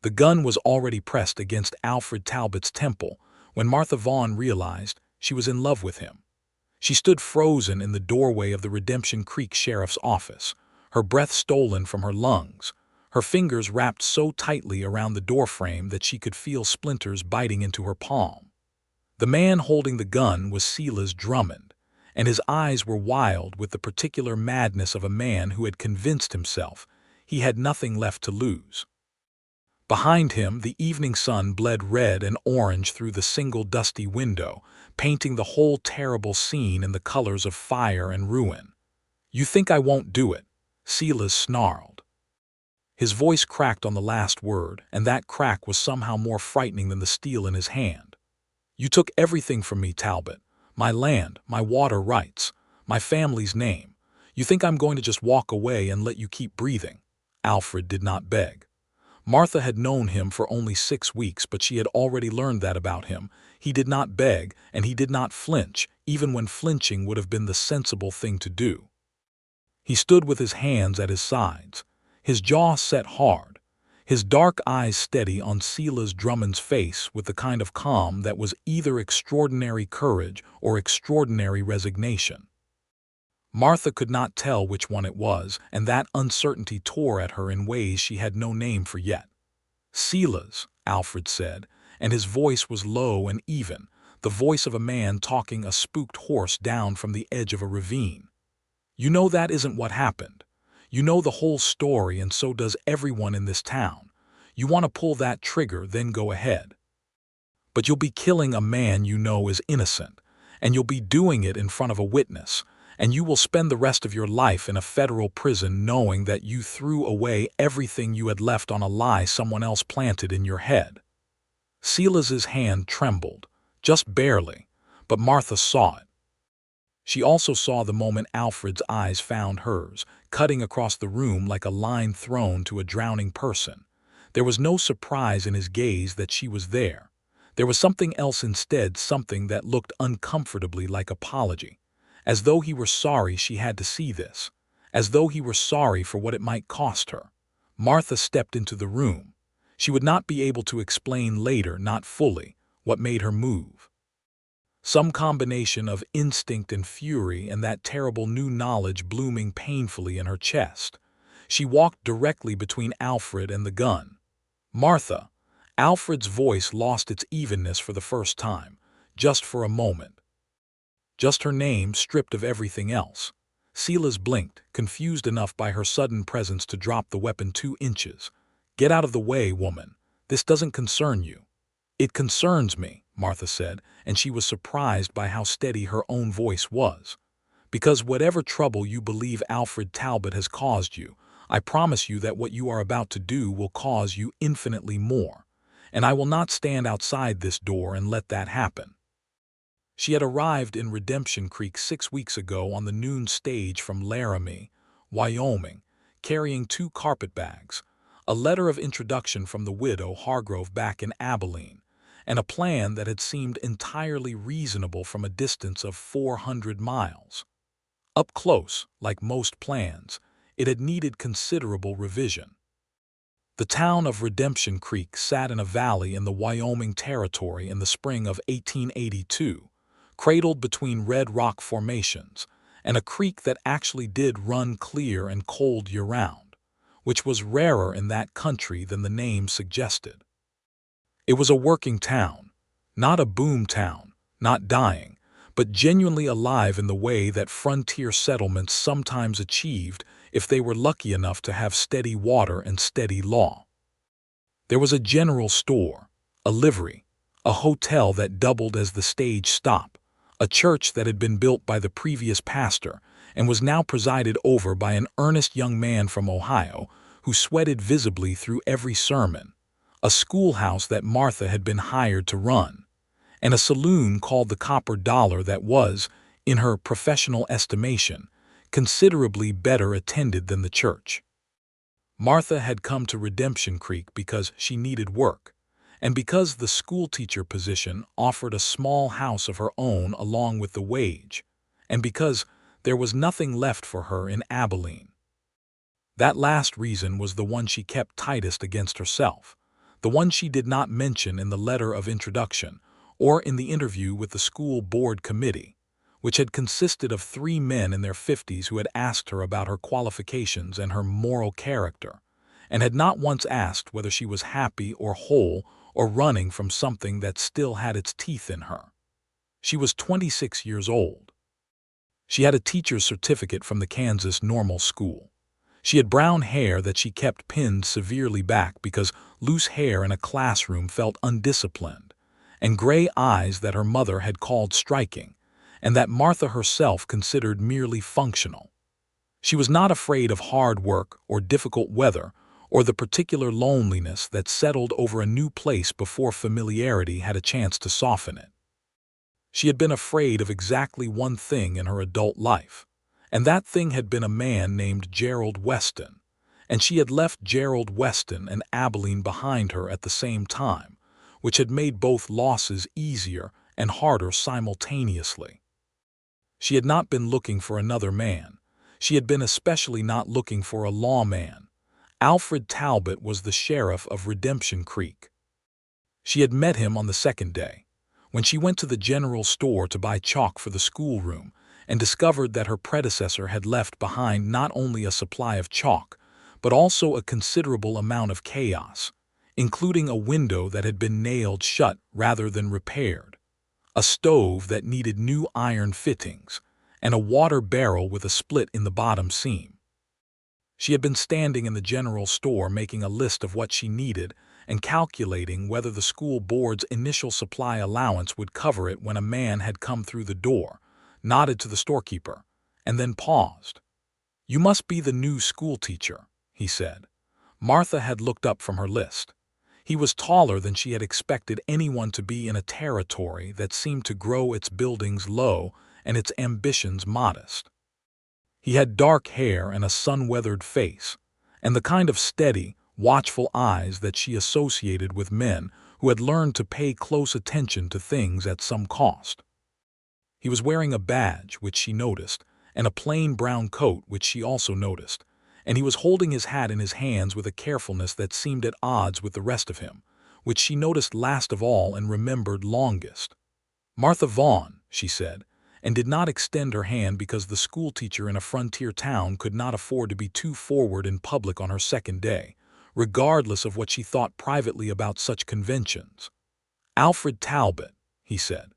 The gun was already pressed against Alfred Talbot's temple when Martha Vaughn realized she was in love with him. She stood frozen in the doorway of the Redemption Creek Sheriff's office, her breath stolen from her lungs, her fingers wrapped so tightly around the doorframe that she could feel splinters biting into her palm. The man holding the gun was Silas Drummond, and his eyes were wild with the particular madness of a man who had convinced himself he had nothing left to lose. Behind him, the evening sun bled red and orange through the single dusty window, painting the whole terrible scene in the colors of fire and ruin. "You think I won't do it?" Silas snarled. His voice cracked on the last word, and that crack was somehow more frightening than the steel in his hand. "You took everything from me, Talbot. My land, my water rights, my family's name. You think I'm going to just walk away and let you keep breathing?" Alfred did not beg. Martha had known him for only 6 weeks, but she had already learned that about him. He did not beg, and he did not flinch, even when flinching would have been the sensible thing to do. He stood with his hands at his sides, his jaw set hard, his dark eyes steady on Silas Drummond's face with the kind of calm that was either extraordinary courage or extraordinary resignation. Martha could not tell which one it was, and that uncertainty tore at her in ways she had no name for yet. "Silas," Alfred said, and his voice was low and even, the voice of a man talking a spooked horse down from the edge of a ravine. "You know that isn't what happened. You know the whole story, and so does everyone in this town. You want to pull that trigger, then go ahead. But you'll be killing a man you know is innocent, and you'll be doing it in front of a witness, and you will spend the rest of your life in a federal prison knowing that you threw away everything you had left on a lie someone else planted in your head." Silas's hand trembled, just barely, but Martha saw it. She also saw the moment Alfred's eyes found hers, cutting across the room like a line thrown to a drowning person. There was no surprise in his gaze that she was there. There was something else instead, something that looked uncomfortably like apology. As though he were sorry she had to see this, as though he were sorry for what it might cost her. Martha stepped into the room. She would not be able to explain later, not fully, what made her move. Some combination of instinct and fury and that terrible new knowledge blooming painfully in her chest. She walked directly between Alfred and the gun. "Martha." Alfred's voice lost its evenness for the first time, just for a moment. Just her name, stripped of everything else. Silas blinked, confused enough by her sudden presence to drop the weapon 2 inches. "Get out of the way, woman. This doesn't concern you." "It concerns me," Martha said, and she was surprised by how steady her own voice was. "Because whatever trouble you believe Alfred Talbot has caused you, I promise you that what you are about to do will cause you infinitely more. And I will not stand outside this door and let that happen." She had arrived in Redemption Creek 6 weeks ago on the noon stage from Laramie, Wyoming, carrying 2 carpetbags, a letter of introduction from the widow Hargrove back in Abilene, and a plan that had seemed entirely reasonable from a distance of 400 miles. Up close, like most plans, it had needed considerable revision. The town of Redemption Creek sat in a valley in the Wyoming Territory in the spring of 1882, cradled between red rock formations, and a creek that actually did run clear and cold year-round, which was rarer in that country than the name suggested. It was a working town, not a boom town, not dying, but genuinely alive in the way that frontier settlements sometimes achieved if they were lucky enough to have steady water and steady law. There was a general store, a livery, a hotel that doubled as the stage stop, a church that had been built by the previous pastor and was now presided over by an earnest young man from Ohio who sweated visibly through every sermon, a schoolhouse that Martha had been hired to run, and a saloon called the Copper Dollar that was, in her professional estimation, considerably better attended than the church. Martha had come to Redemption Creek because she needed work, and because the schoolteacher position offered a small house of her own along with the wage, and because there was nothing left for her in Abilene. That last reason was the one she kept tightest against herself, the one she did not mention in the letter of introduction or in the interview with the school board committee, which had consisted of 3 men in their 50s who had asked her about her qualifications and her moral character, and had not once asked whether she was happy or whole or running from something that still had its teeth in her. She was 26 years old. She had a teacher's certificate from the Kansas Normal School. She had brown hair that she kept pinned severely back because loose hair in a classroom felt undisciplined, and gray eyes that her mother had called striking, and that Martha herself considered merely functional. She was not afraid of hard work or difficult weather or the particular loneliness that settled over a new place before familiarity had a chance to soften it. She had been afraid of exactly one thing in her adult life, and that thing had been a man named Gerald Weston, and she had left Gerald Weston and Abilene behind her at the same time, which had made both losses easier and harder simultaneously. She had not been looking for another man. She had been especially not looking for a lawman. Alfred Talbot was the sheriff of Redemption Creek. She had met him on the second day, when she went to the general store to buy chalk for the schoolroom and discovered that her predecessor had left behind not only a supply of chalk, but also a considerable amount of chaos, including a window that had been nailed shut rather than repaired, a stove that needed new iron fittings, and a water barrel with a split in the bottom seam. She had been standing in the general store making a list of what she needed and calculating whether the school board's initial supply allowance would cover it when a man had come through the door, nodded to the storekeeper, and then paused. "You must be the new school teacher," he said. Martha had looked up from her list. He was taller than she had expected anyone to be in a territory that seemed to grow its buildings low and its ambitions modest. He had dark hair and a sun-weathered face, and the kind of steady, watchful eyes that she associated with men who had learned to pay close attention to things at some cost. He was wearing a badge, which she noticed, and a plain brown coat, which she also noticed, and he was holding his hat in his hands with a carefulness that seemed at odds with the rest of him, which she noticed last of all and remembered longest. "Martha Vaughn," she said, and did not extend her hand because the schoolteacher in a frontier town could not afford to be too forward in public on her second day, regardless of what she thought privately about such conventions. "Alfred Talbot," he said.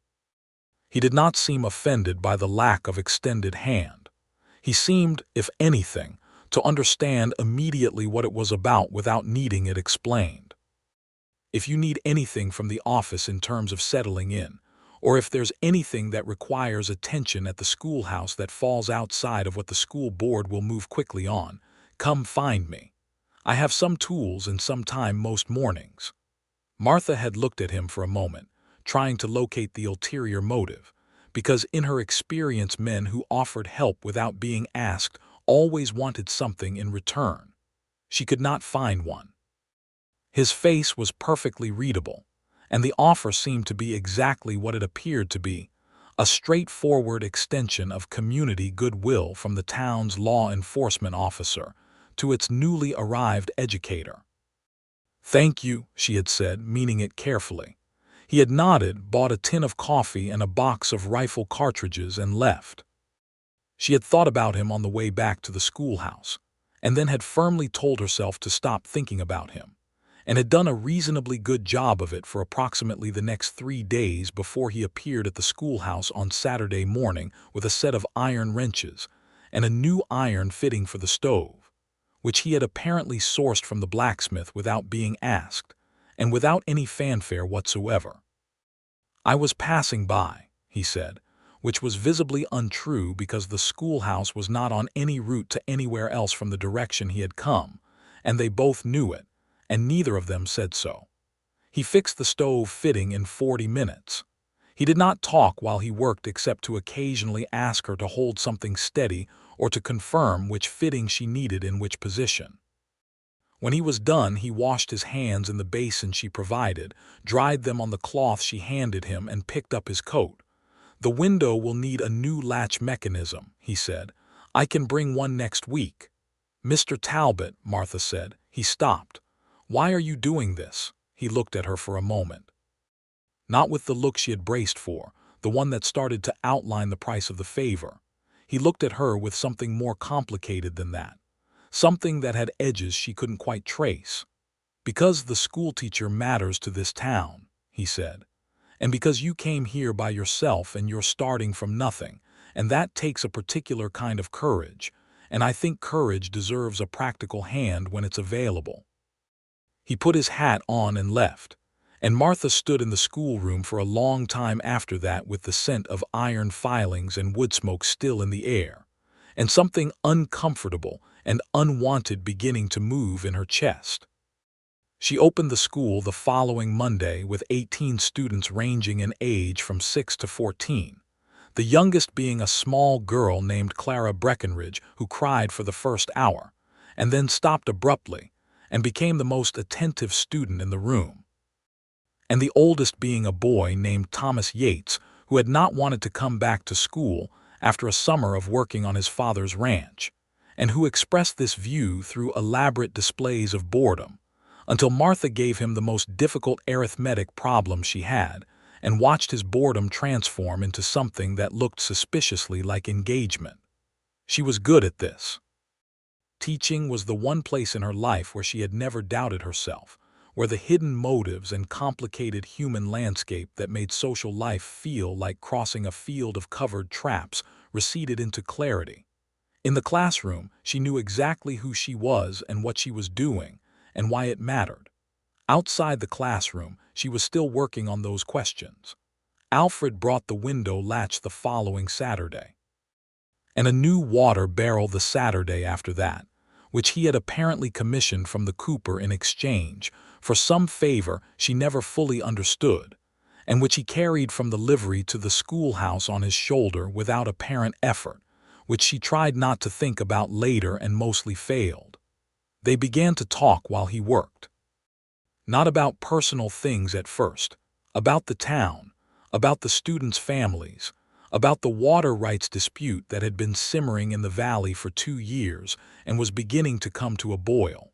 He did not seem offended by the lack of extended hand. He seemed, if anything, to understand immediately what it was about without needing it explained. "If you need anything from the office in terms of settling in, or if there's anything that requires attention at the schoolhouse that falls outside of what the school board will move quickly on, come find me. I have some tools and some time most mornings." Martha had looked at him for a moment, trying to locate the ulterior motive, because in her experience men who offered help without being asked always wanted something in return. She could not find one. His face was perfectly readable, and the offer seemed to be exactly what it appeared to be, a straightforward extension of community goodwill from the town's law enforcement officer to its newly arrived educator. "Thank you," she had said, meaning it carefully. He had nodded, bought a tin of coffee and a box of rifle cartridges, and left. She had thought about him on the way back to the schoolhouse, and then had firmly told herself to stop thinking about him, and had done a reasonably good job of it for approximately the next 3 days before he appeared at the schoolhouse on Saturday morning with a set of iron wrenches and a new iron fitting for the stove, which he had apparently sourced from the blacksmith without being asked, and without any fanfare whatsoever. "I was passing by," he said, which was visibly untrue because the schoolhouse was not on any route to anywhere else from the direction he had come, and they both knew it, and neither of them said so. He fixed the stove fitting in 40 minutes. He did not talk while he worked except to occasionally ask her to hold something steady or to confirm which fitting she needed in which position. When he was done, he washed his hands in the basin she provided, dried them on the cloth she handed him, and picked up his coat. "The window will need a new latch mechanism," he said. "I can bring one next week." "Mr. Talbot," Martha said. He stopped. "Why are you doing this?" He looked at her for a moment. Not with the look she had braced for, the one that started to outline the price of the favor. He looked at her with something more complicated than that, something that had edges she couldn't quite trace. "Because the schoolteacher matters to this town," he said, "and because you came here by yourself and you're starting from nothing, and that takes a particular kind of courage, and I think courage deserves a practical hand when it's available." He put his hat on and left, and Martha stood in the schoolroom for a long time after that with the scent of iron filings and wood smoke still in the air, and something uncomfortable and unwanted beginning to move in her chest. She opened the school the following Monday with 18 students ranging in age from 6 to 14, the youngest being a small girl named Clara Breckenridge who cried for the first hour, and then stopped abruptly and became the most attentive student in the room, and the oldest being a boy named Thomas Yates who had not wanted to come back to school after a summer of working on his father's ranch, and who expressed this view through elaborate displays of boredom, until Martha gave him the most difficult arithmetic problem she had, and watched his boredom transform into something that looked suspiciously like engagement. She was good at this. Teaching was the one place in her life where she had never doubted herself, where the hidden motives and complicated human landscape that made social life feel like crossing a field of covered traps receded into clarity. In the classroom, she knew exactly who she was and what she was doing, and why it mattered. Outside the classroom, she was still working on those questions. Alfred brought the window latch the following Saturday, and a new water barrel the Saturday after that, which he had apparently commissioned from the cooper in exchange for some favor she never fully understood, and which he carried from the livery to the schoolhouse on his shoulder without apparent effort, which she tried not to think about later and mostly failed. They began to talk while he worked. Not about personal things at first, about the town, about the students' families, about the water rights dispute that had been simmering in the valley for 2 years and was beginning to come to a boil.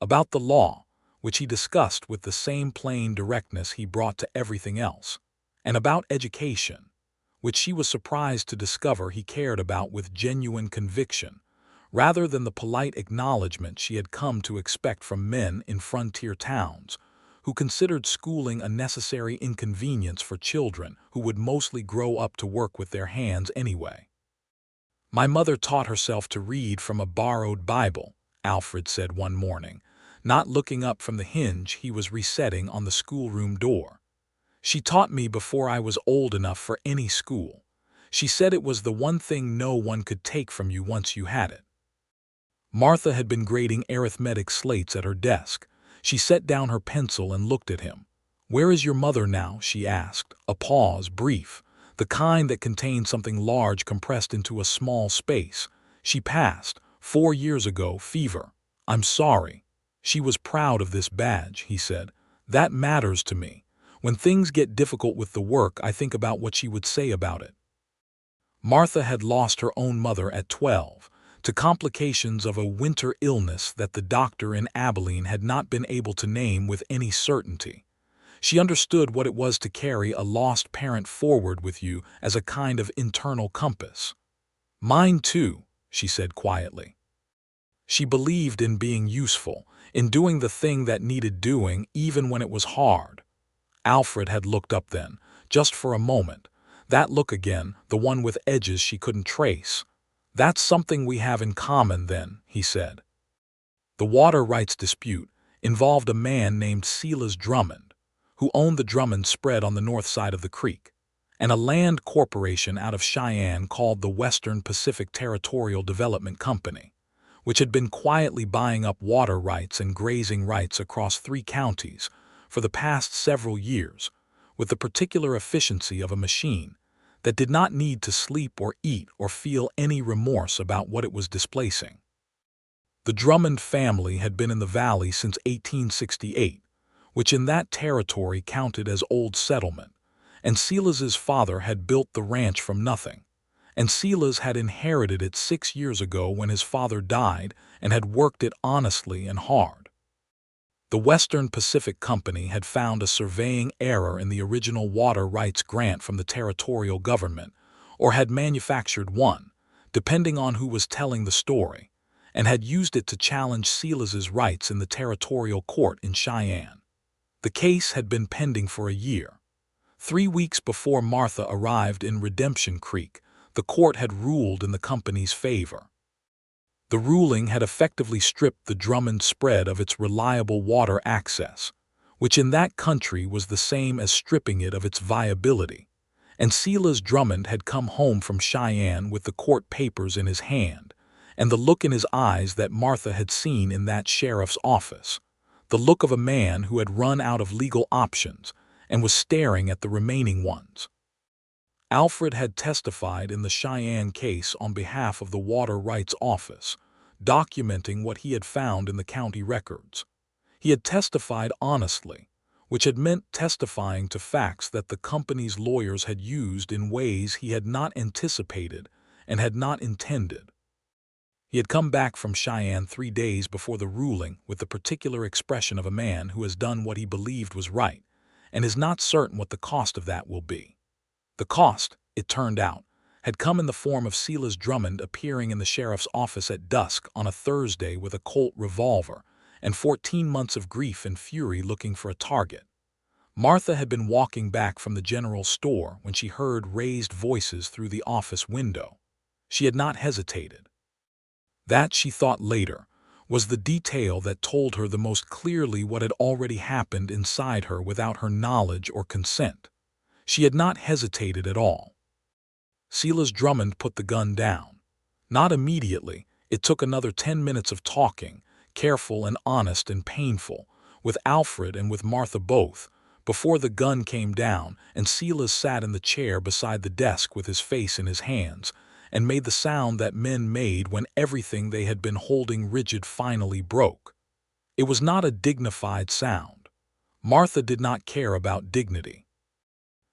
About the law, which he discussed with the same plain directness he brought to everything else, and about education, which she was surprised to discover he cared about with genuine conviction, rather than the polite acknowledgement she had come to expect from men in frontier towns, who considered schooling a necessary inconvenience for children who would mostly grow up to work with their hands anyway. "My mother taught herself to read from a borrowed Bible," Alfred said one morning, not looking up from the hinge he was resetting on the schoolroom door. "She taught me before I was old enough for any school. She said it was the one thing no one could take from you once you had it." Martha had been grading arithmetic slates at her desk. She set down her pencil and looked at him. "Where is your mother now?" she asked, a pause brief, the kind that contained something large compressed into a small space. "She passed 4 years ago, fever." "I'm sorry." She was proud of this badge, he said. "That matters to me. When things get difficult with the work, I think about what she would say about it." Martha had lost her own mother at 12, to complications of a winter illness that the doctor in Abilene had not been able to name with any certainty. She understood what it was to carry a lost parent forward with you as a kind of internal compass. "Mine too," she said quietly. She believed in being useful, in doing the thing that needed doing even when it was hard. Alfred had looked up then, just for a moment. That look again, the one with edges she couldn't trace. "That's something we have in common then," he said. The water rights dispute involved a man named Silas Drummond, who owned the Drummond spread on the north side of the creek, and a land corporation out of Cheyenne called the Western Pacific Territorial Development Company, which had been quietly buying up water rights and grazing rights across 3 counties for the past several years, with the particular efficiency of a machine that did not need to sleep or eat or feel any remorse about what it was displacing. The Drummond family had been in the valley since 1868, which in that territory counted as old settlement, and Silas's father had built the ranch from nothing, and Silas had inherited it 6 years ago when his father died and had worked it honestly and hard. The Western Pacific Company had found a surveying error in the original water rights grant from the territorial government, or had manufactured one, depending on who was telling the story, and had used it to challenge Silas's rights in the territorial court in Cheyenne. The case had been pending for a year. 3 weeks before Martha arrived in Redemption Creek, the court had ruled in the company's favor. The ruling had effectively stripped the Drummond spread of its reliable water access, which in that country was the same as stripping it of its viability, and Silas Drummond had come home from Cheyenne with the court papers in his hand, and the look in his eyes that Martha had seen in that sheriff's office, the look of a man who had run out of legal options and was staring at the remaining ones. Alfred had testified in the Cheyenne case on behalf of the Water Rights Office, documenting what he had found in the county records. He had testified honestly, which had meant testifying to facts that the company's lawyers had used in ways he had not anticipated and had not intended. He had come back from Cheyenne 3 days before the ruling with the particular expression of a man who has done what he believed was right and is not certain what the cost of that will be. The cost, it turned out, had come in the form of Silas Drummond appearing in the sheriff's office at dusk on a Thursday with a Colt revolver and 14 months of grief and fury looking for a target. Martha had been walking back from the general store when she heard raised voices through the office window. She had not hesitated. That, she thought later, was the detail that told her the most clearly what had already happened inside her without her knowledge or consent. She had not hesitated at all. Silas Drummond put the gun down. Not immediately. It took another 10 minutes of talking, careful and honest and painful, with Alfred and with Martha both, before the gun came down and Silas sat in the chair beside the desk with his face in his hands and made the sound that men made when everything they had been holding rigid finally broke. It was not a dignified sound. Martha did not care about dignity.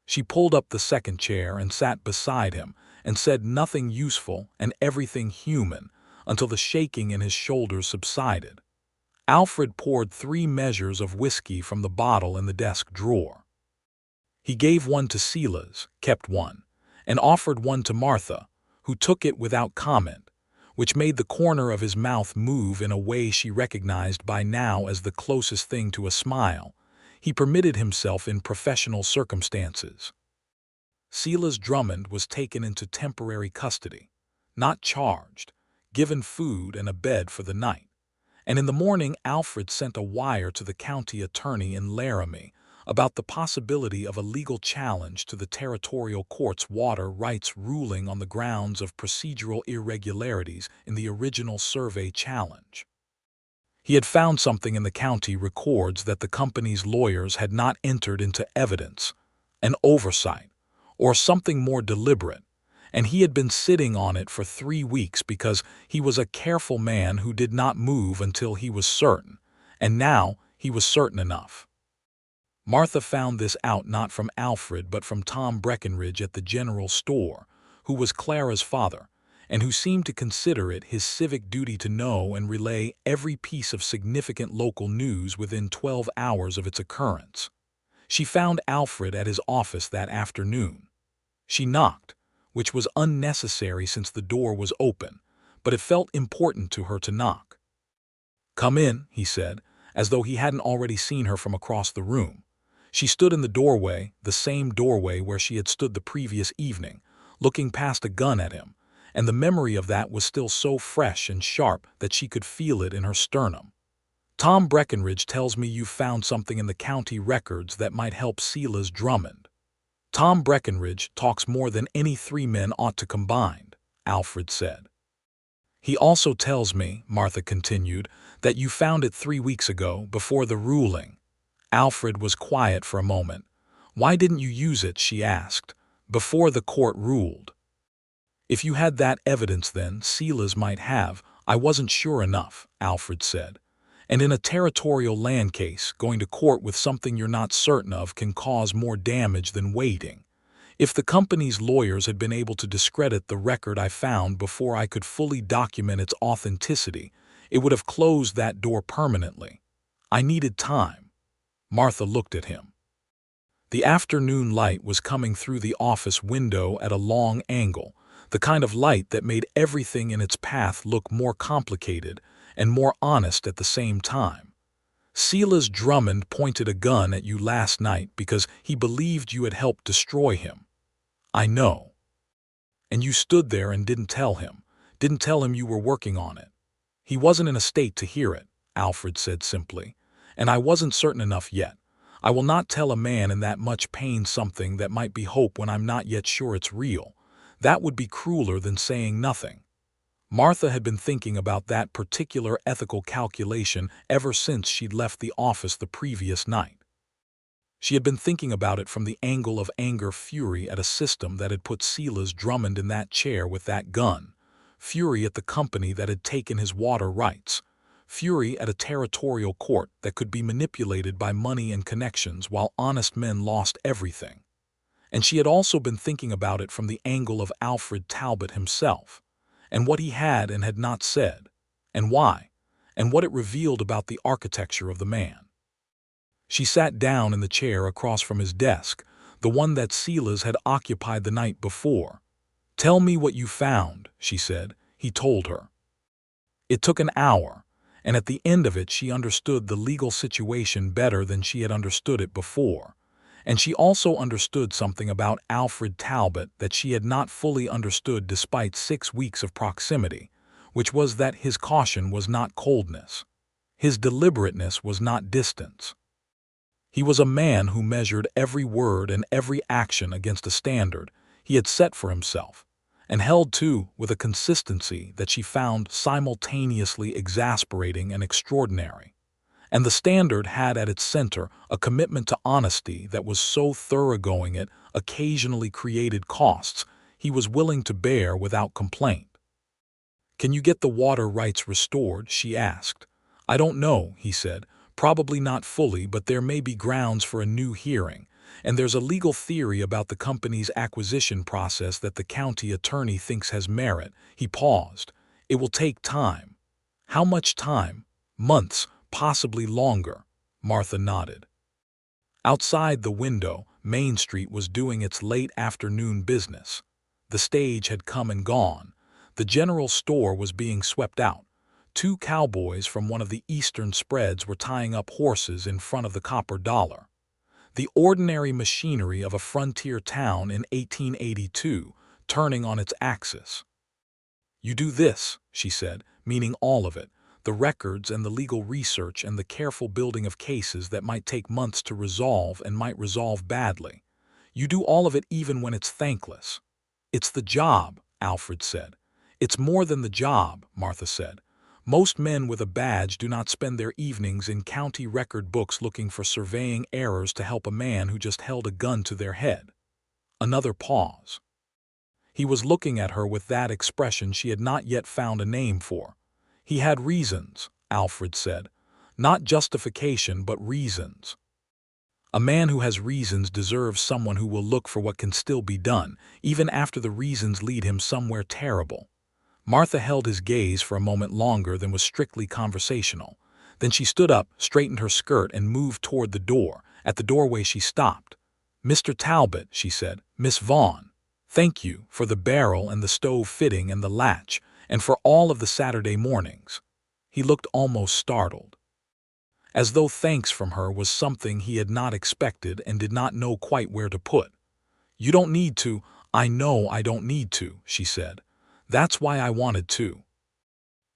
She pulled up the second chair and sat beside him and said nothing useful and everything human until the shaking in his shoulders subsided. Alfred poured 3 measures of whiskey from the bottle in the desk drawer. He gave one to Silas, kept one, and offered one to Martha, who took it without comment, which made the corner of his mouth move in a way she recognized by now as the closest thing to a smile he permitted himself in professional circumstances. Silas Drummond was taken into temporary custody, not charged, given food and a bed for the night, and in the morning Alfred sent a wire to the county attorney in Laramie about the possibility of a legal challenge to the territorial court's water rights ruling on the grounds of procedural irregularities in the original survey challenge. He had found something in the county records that the company's lawyers had not entered into evidence, an oversight, or something more deliberate, and he had been sitting on it for 3 weeks because he was a careful man who did not move until he was certain, and now he was certain enough. Martha found this out not from Alfred but from Tom Breckenridge at the general store, who was Clara's father, and who seemed to consider it his civic duty to know and relay every piece of significant local news within 12 hours of its occurrence. She found Alfred at his office that afternoon. She knocked, which was unnecessary since the door was open, but it felt important to her to knock. "Come in," he said, as though he hadn't already seen her from across the room. She stood in the doorway, the same doorway where she had stood the previous evening, looking past a gun at him, and the memory of that was still so fresh and sharp that she could feel it in her sternum. "Tom Breckenridge tells me you've found something in the county records that might help Silas Drummond." "Tom Breckenridge talks more than any 3 men ought to combined," Alfred said. "He also tells me," Martha continued, "that you found it 3 weeks ago, before the ruling." Alfred was quiet for a moment. "Why didn't you use it?" she asked. "Before the court ruled." "If you had that evidence then, Silas might have. I wasn't sure enough," Alfred said. "And in a territorial land case, going to court with something you're not certain of can cause more damage than waiting. If the company's lawyers had been able to discredit the record I found before I could fully document its authenticity, it would have closed that door permanently. I needed time. Martha looked at him. The afternoon light was coming through the office window at a long angle, the kind of light that made everything in its path look more complicated and more honest at the same time. Silas Drummond pointed a gun at you last night because he believed you had helped destroy him. I know. And you stood there and didn't tell him you were working on it. He wasn't in a state to hear it, Alfred said simply, and I wasn't certain enough yet. I will not tell a man in that much pain something that might be hope when I'm not yet sure it's real. That would be crueler than saying nothing. Martha had been thinking about that particular ethical calculation ever since she'd left the office the previous night. She had been thinking about it from the angle of fury at a system that had put Silas Drummond in that chair with that gun, fury at the company that had taken his water rights, fury at a territorial court that could be manipulated by money and connections while honest men lost everything. And she had also been thinking about it from the angle of Alfred Talbot himself, and what he had and had not said, and why, and what it revealed about the architecture of the man. She sat down in the chair across from his desk, the one that Silas had occupied the night before. "Tell me what you found," she said. He told her. It took an hour, and at the end of it she understood the legal situation better than she had understood it before. And she also understood something about Alfred Talbot that she had not fully understood despite 6 weeks of proximity, which was that his caution was not coldness. His deliberateness was not distance. He was a man who measured every word and every action against a standard he had set for himself, and held to with a consistency that she found simultaneously exasperating and extraordinary. And the standard had at its center a commitment to honesty that was so thoroughgoing it occasionally created costs he was willing to bear without complaint. "Can you get the water rights restored?" she asked. "I don't know," he said. "Probably not fully, but there may be grounds for a new hearing, and there's a legal theory about the company's acquisition process that the county attorney thinks has merit." He paused. "It will take time." "How much time?" "Months, possibly longer." Martha nodded. Outside the window, Main Street was doing its late afternoon business. The stage had come and gone. The general store was being swept out. 2 cowboys from one of the eastern spreads were tying up horses in front of the Copper Dollar. The ordinary machinery of a frontier town in 1882, turning on its axis. "You do this," she said, meaning all of it, the records and the legal research and the careful building of cases that might take months to resolve and might resolve badly. "You do all of it even when it's thankless." "It's the job," Alfred said. "It's more than the job," Martha said. "Most men with a badge do not spend their evenings in county record books looking for surveying errors to help a man who just held a gun to their head." Another pause. He was looking at her with that expression she had not yet found a name for. "He had reasons," Alfred said. "Not justification, but reasons." A man who has reasons deserves someone who will look for what can still be done, even after the reasons lead him somewhere terrible. Martha held his gaze for a moment longer than was strictly conversational. Then she stood up, straightened her skirt, and moved toward the door. At the doorway she stopped. "Mr. Talbot," she said. "Miss Vaughn. Thank you for the barrel and the stove fitting and the latch, and for all of the Saturday mornings." He looked almost startled, as though thanks from her was something he had not expected and did not know quite where to put. "You don't need to." "I know I don't need to," she said. "That's why I wanted to."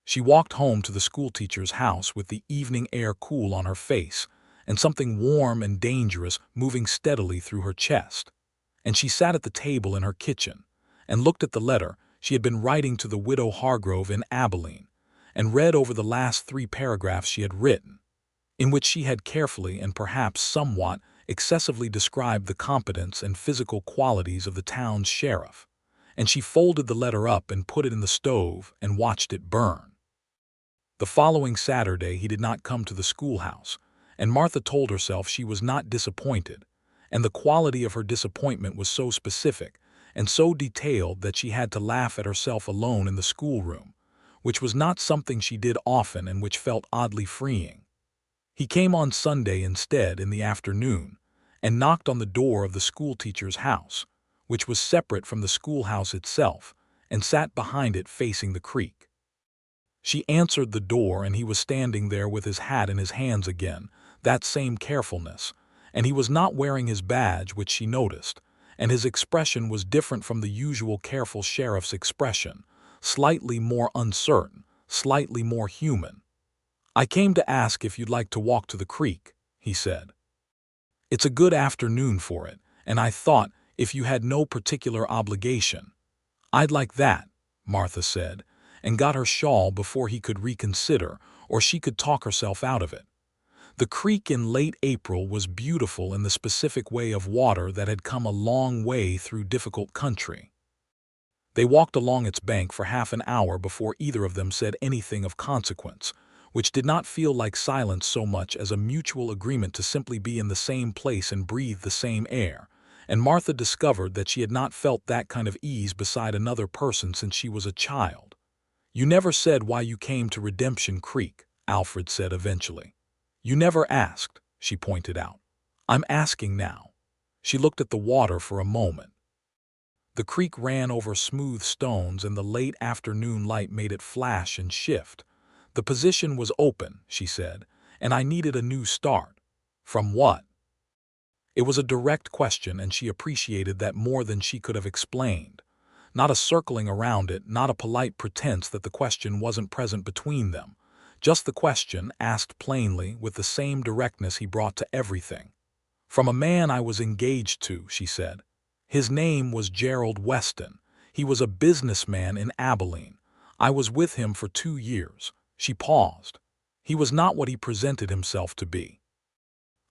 She walked home to the schoolteacher's house with the evening air cool on her face and something warm and dangerous moving steadily through her chest. And she sat at the table in her kitchen and looked at the letter she had been writing to the widow Hargrove in Abilene, and read over the last 3 paragraphs she had written, in which she had carefully and perhaps somewhat excessively described the competence and physical qualities of the town's sheriff. And she folded the letter up and put it in the stove and watched it burn. The following Saturday he did not come to the schoolhouse, and Martha told herself she was not disappointed, and the quality of her disappointment was so specific and so detailed that she had to laugh at herself alone in the schoolroom, which was not something she did often and which felt oddly freeing. He came on Sunday instead in the afternoon and knocked on the door of the schoolteacher's house, which was separate from the schoolhouse itself, and sat behind it facing the creek. She answered the door, and he was standing there with his hat in his hands again, that same carefulness, and he was not wearing his badge, which she noticed, and his expression was different from the usual careful sheriff's expression, slightly more uncertain, slightly more human. "I came to ask if you'd like to walk to the creek," he said. "It's a good afternoon for it, and I thought, if you had no particular obligation—" "I'd like that," Martha said, and got her shawl before he could reconsider, or she could talk herself out of it. The creek in late April was beautiful in the specific way of water that had come a long way through difficult country. They walked along its bank for half an hour before either of them said anything of consequence, which did not feel like silence so much as a mutual agreement to simply be in the same place and breathe the same air, and Martha discovered that she had not felt that kind of ease beside another person since she was a child. "You never said why you came to Redemption Creek," Alfred said eventually. "You never asked," she pointed out. "I'm asking now." She looked at the water for a moment. The creek ran over smooth stones, and the late afternoon light made it flash and shift. "The position was open," she said, "and I needed a new start." "From what?" It was a direct question, and she appreciated that more than she could have explained. Not a circling around it, not a polite pretense that the question wasn't present between them. Just the question, asked plainly, with the same directness he brought to everything. "From a man I was engaged to," she said. "His name was Gerald Weston. He was a businessman in Abilene. I was with him for 2 years. She paused. "He was not what he presented himself to be.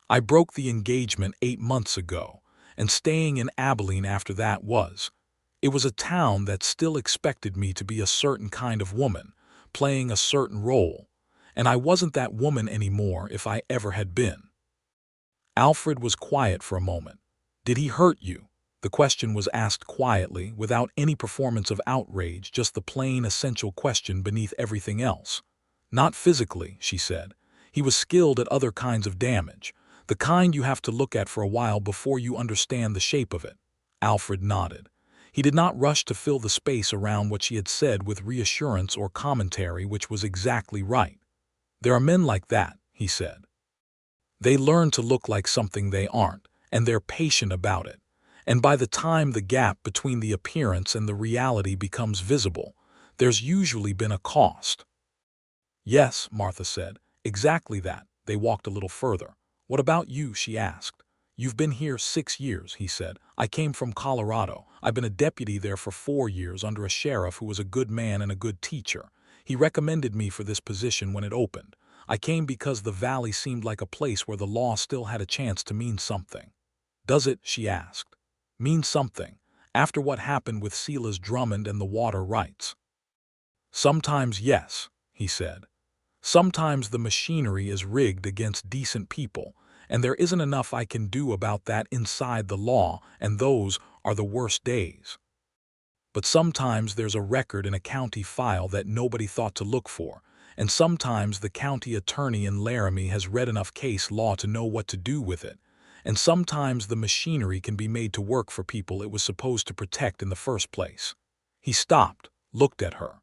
I broke the engagement 8 months ago, and staying in Abilene after that it was a town that still expected me to be a certain kind of woman, playing a certain role, and I wasn't that woman anymore if I ever had been." Alfred was quiet for a moment. "Did he hurt you?" The question was asked quietly, without any performance of outrage, just the plain, essential question beneath everything else. "Not physically," she said. "He was skilled at other kinds of damage, the kind you have to look at for a while before you understand the shape of it." Alfred nodded. He did not rush to fill the space around what she had said with reassurance or commentary, which was exactly right. "There are men like that," he said. "They learn to look like something they aren't, and they're patient about it. And by the time the gap between the appearance and the reality becomes visible, there's usually been a cost." "Yes," Martha said, "exactly that." They walked a little further. "What about you?" she asked. "You've been here 6 years," he said. "I came from Colorado. I've been a deputy there for 4 years under a sheriff who was a good man and a good teacher. He recommended me for this position when it opened. I came because the valley seemed like a place where the law still had a chance to mean something." "Does it?" she asked. "Mean something, after what happened with Silas Drummond and the water rights?" "Sometimes yes," he said. "Sometimes the machinery is rigged against decent people, and there isn't enough I can do about that inside the law, and those are the worst days. But sometimes there's a record in a county file that nobody thought to look for, and sometimes the county attorney in Laramie has read enough case law to know what to do with it, and sometimes the machinery can be made to work for people it was supposed to protect in the first place." He stopped, looked at her.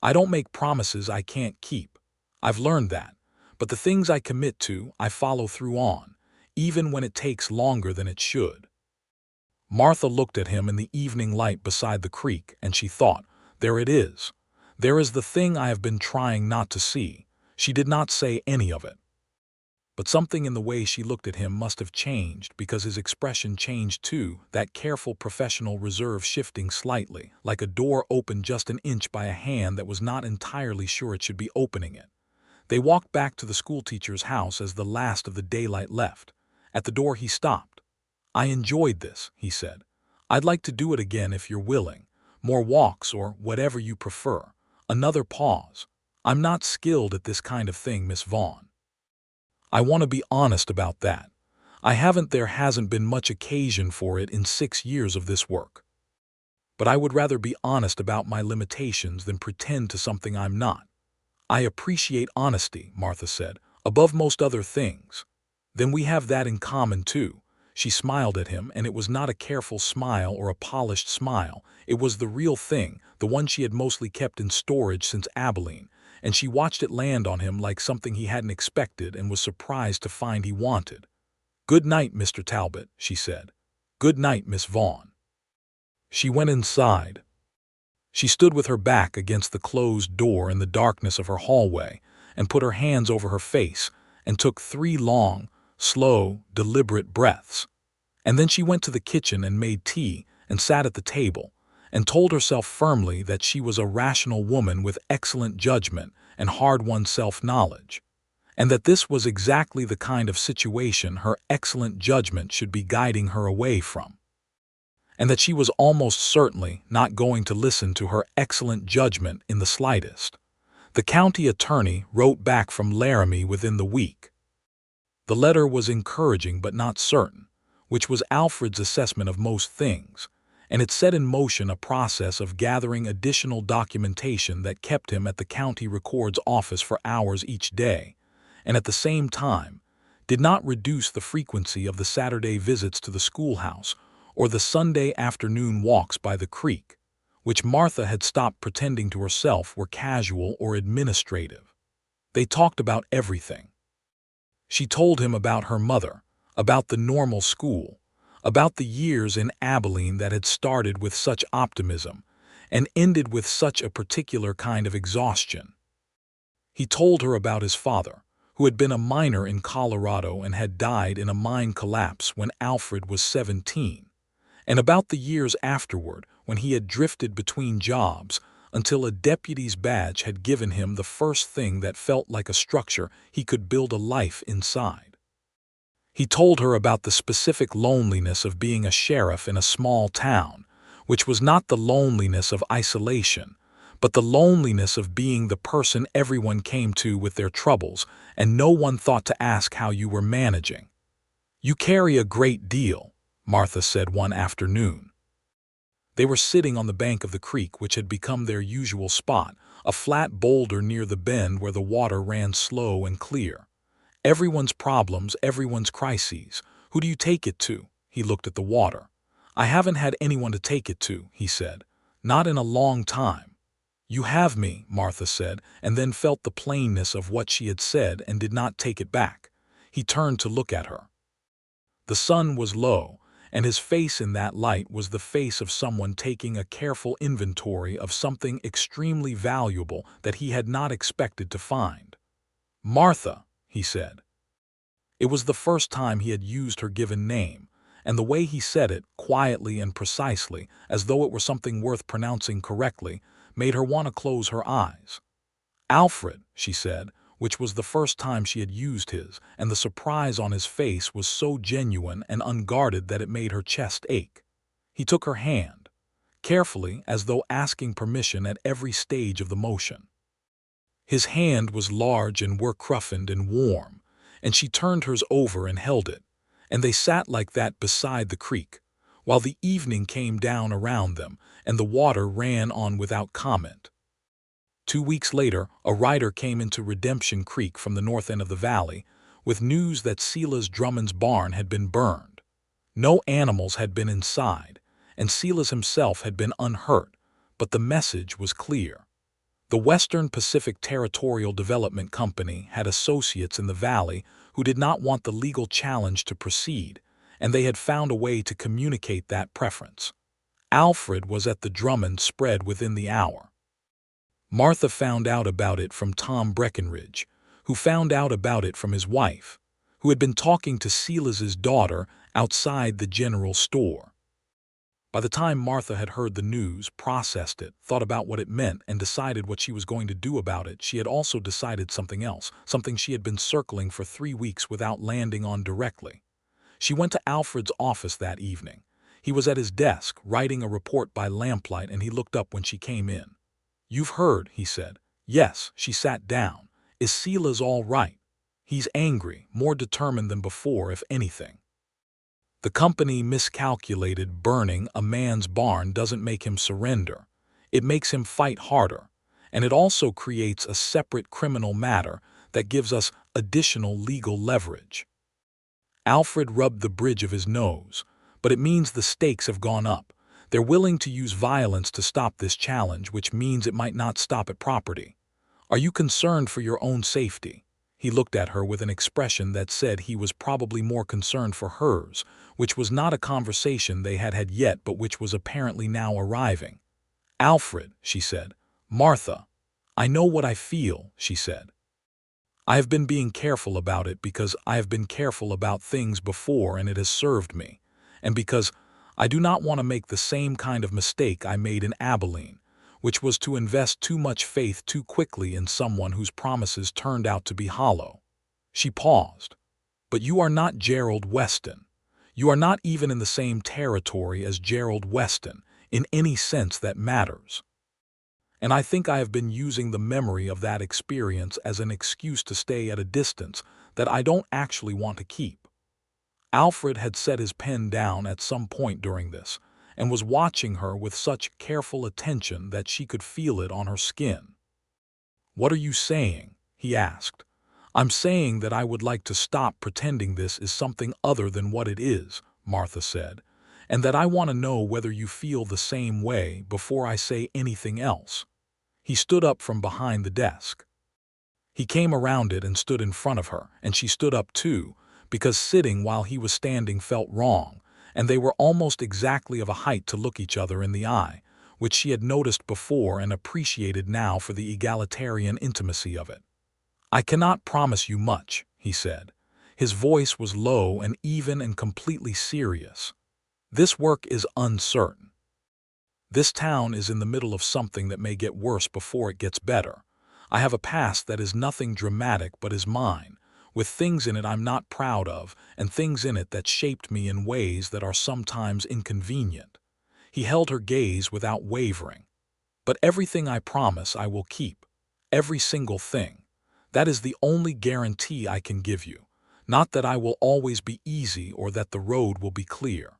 "I don't make promises I can't keep. I've learned that. But the things I commit to, I follow through on, even when it takes longer than it should." Martha looked at him in the evening light beside the creek, and she thought, "There it is. There is the thing I have been trying not to see." She did not say any of it. But something in the way she looked at him must have changed, because his expression changed too, that careful professional reserve shifting slightly, like a door opened just an inch by a hand that was not entirely sure it should be opening it. They walked back to the schoolteacher's house as the last of the daylight left. At the door he stopped. "I enjoyed this," he said. "I'd like to do it again if you're willing. More walks or whatever you prefer." Another pause. "I'm not skilled at this kind of thing, Miss Vaughn. I want to be honest about that. There hasn't been much occasion for it in 6 years of this work. But I would rather be honest about my limitations than pretend to something I'm not." "I appreciate honesty," Martha said. Above most other things. Then we have that in common, too. She smiled at him, and it was not a careful smile or a polished smile. It was the real thing, the one she had mostly kept in storage since Abilene, and she watched it land on him like something he hadn't expected and was surprised to find he wanted. "Good night, Mr. Talbot," she said. "Good night, Miss Vaughn." She went inside. She stood with her back against the closed door in the darkness of her hallway and put her hands over her face and took 3 long, slow, deliberate breaths. And then she went to the kitchen and made tea and sat at the table and told herself firmly that she was a rational woman with excellent judgment and hard-won self-knowledge, and that this was exactly the kind of situation her excellent judgment should be guiding her away from, and that she was almost certainly not going to listen to her excellent judgment in the slightest. The county attorney wrote back from Laramie within the week. The letter was encouraging but not certain, which was Alfred's assessment of most things, and it set in motion a process of gathering additional documentation that kept him at the county record's office for hours each day, and at the same time did not reduce the frequency of the Saturday visits to the schoolhouse or the Sunday afternoon walks by the creek, which Martha had stopped pretending to herself were casual or administrative. They talked about everything. She told him about her mother, about the normal school, about the years in Abilene that had started with such optimism and ended with such a particular kind of exhaustion. He told her about his father, who had been a miner in Colorado and had died in a mine collapse when Alfred was 17, and about the years afterward when he had drifted between jobs until a deputy's badge had given him the first thing that felt like a structure he could build a life inside. He told her about the specific loneliness of being a sheriff in a small town, which was not the loneliness of isolation, but the loneliness of being the person everyone came to with their troubles and no one thought to ask how you were managing. "You carry a great deal," Martha said one afternoon. They were sitting on the bank of the creek, which had become their usual spot, a flat boulder near the bend where the water ran slow and clear. "Everyone's problems, everyone's crises. Who do you take it to?" He looked at the water. "I haven't had anyone to take it to," he said. "Not in a long time." "You have me," Martha said, and then felt the plainness of what she had said and did not take it back. He turned to look at her. The sun was low, and his face in that light was the face of someone taking a careful inventory of something extremely valuable that he had not expected to find. "Martha," he said. It was the first time he had used her given name, and the way he said it, quietly and precisely, as though it were something worth pronouncing correctly, made her want to close her eyes. "Alfred," she said, which was the first time she had used his, and the surprise on his face was so genuine and unguarded that it made her chest ache. He took her hand, carefully, as though asking permission at every stage of the motion. His hand was large and work-roughened and warm, and she turned hers over and held it, and they sat like that beside the creek, while the evening came down around them and the water ran on without comment. 2 weeks later, a rider came into Redemption Creek from the north end of the valley with news that Silas Drummond's barn had been burned. No animals had been inside, and Silas himself had been unhurt, but the message was clear. The Western Pacific Territorial Development Company had associates in the valley who did not want the legal challenge to proceed, and they had found a way to communicate that preference. Alfred was at the Drummond spread within the hour. Martha found out about it from Tom Breckenridge, who found out about it from his wife, who had been talking to Silas's daughter outside the general store. By the time Martha had heard the news, processed it, thought about what it meant, and decided what she was going to do about it, she had also decided something else, something she had been circling for 3 weeks without landing on directly. She went to Alfred's office that evening. He was at his desk, writing a report by lamplight, and he looked up when she came in. "You've heard," he said. "Yes." She sat down. "Is Silas all right?" "He's angry, more determined than before, if anything. The company miscalculated. Burning a man's barn doesn't make him surrender. It makes him fight harder, and it also creates a separate criminal matter that gives us additional legal leverage. Alfred rubbed the bridge of his nose. But it means the stakes have gone up. They're willing to use violence to stop this challenge, which means it might not stop at property. Are you concerned for your own safety? He looked at her with an expression that said he was probably more concerned for hers, which was not a conversation they had had yet but which was apparently now arriving. Alfred, she said. Martha. I know what I feel, she said. I have been being careful about it because I have been careful about things before and it has served me. And because I do not want to make the same kind of mistake I made in Abilene, which was to invest too much faith too quickly in someone whose promises turned out to be hollow. She paused. But you are not Gerald Weston. You are not even in the same territory as Gerald Weston, in any sense that matters. And I think I have been using the memory of that experience as an excuse to stay at a distance that I don't actually want to keep. Alfred had set his pen down at some point during this, and was watching her with such careful attention that she could feel it on her skin. What are you saying? He asked. I'm saying that I would like to stop pretending this is something other than what it is, Martha said, and that I want to know whether you feel the same way before I say anything else. He stood up from behind the desk. He came around it and stood in front of her, and she stood up too, because sitting while he was standing felt wrong, and they were almost exactly of a height to look each other in the eye, which she had noticed before and appreciated now for the egalitarian intimacy of it. I cannot promise you much, he said. His voice was low and even and completely serious. This work is uncertain. This town is in the middle of something that may get worse before it gets better. I have a past that is nothing dramatic but is mine, with things in it I'm not proud of and things in it that shaped me in ways that are sometimes inconvenient. He held her gaze without wavering. But everything I promise I will keep. Every single thing. That is the only guarantee I can give you. Not that I will always be easy or that the road will be clear.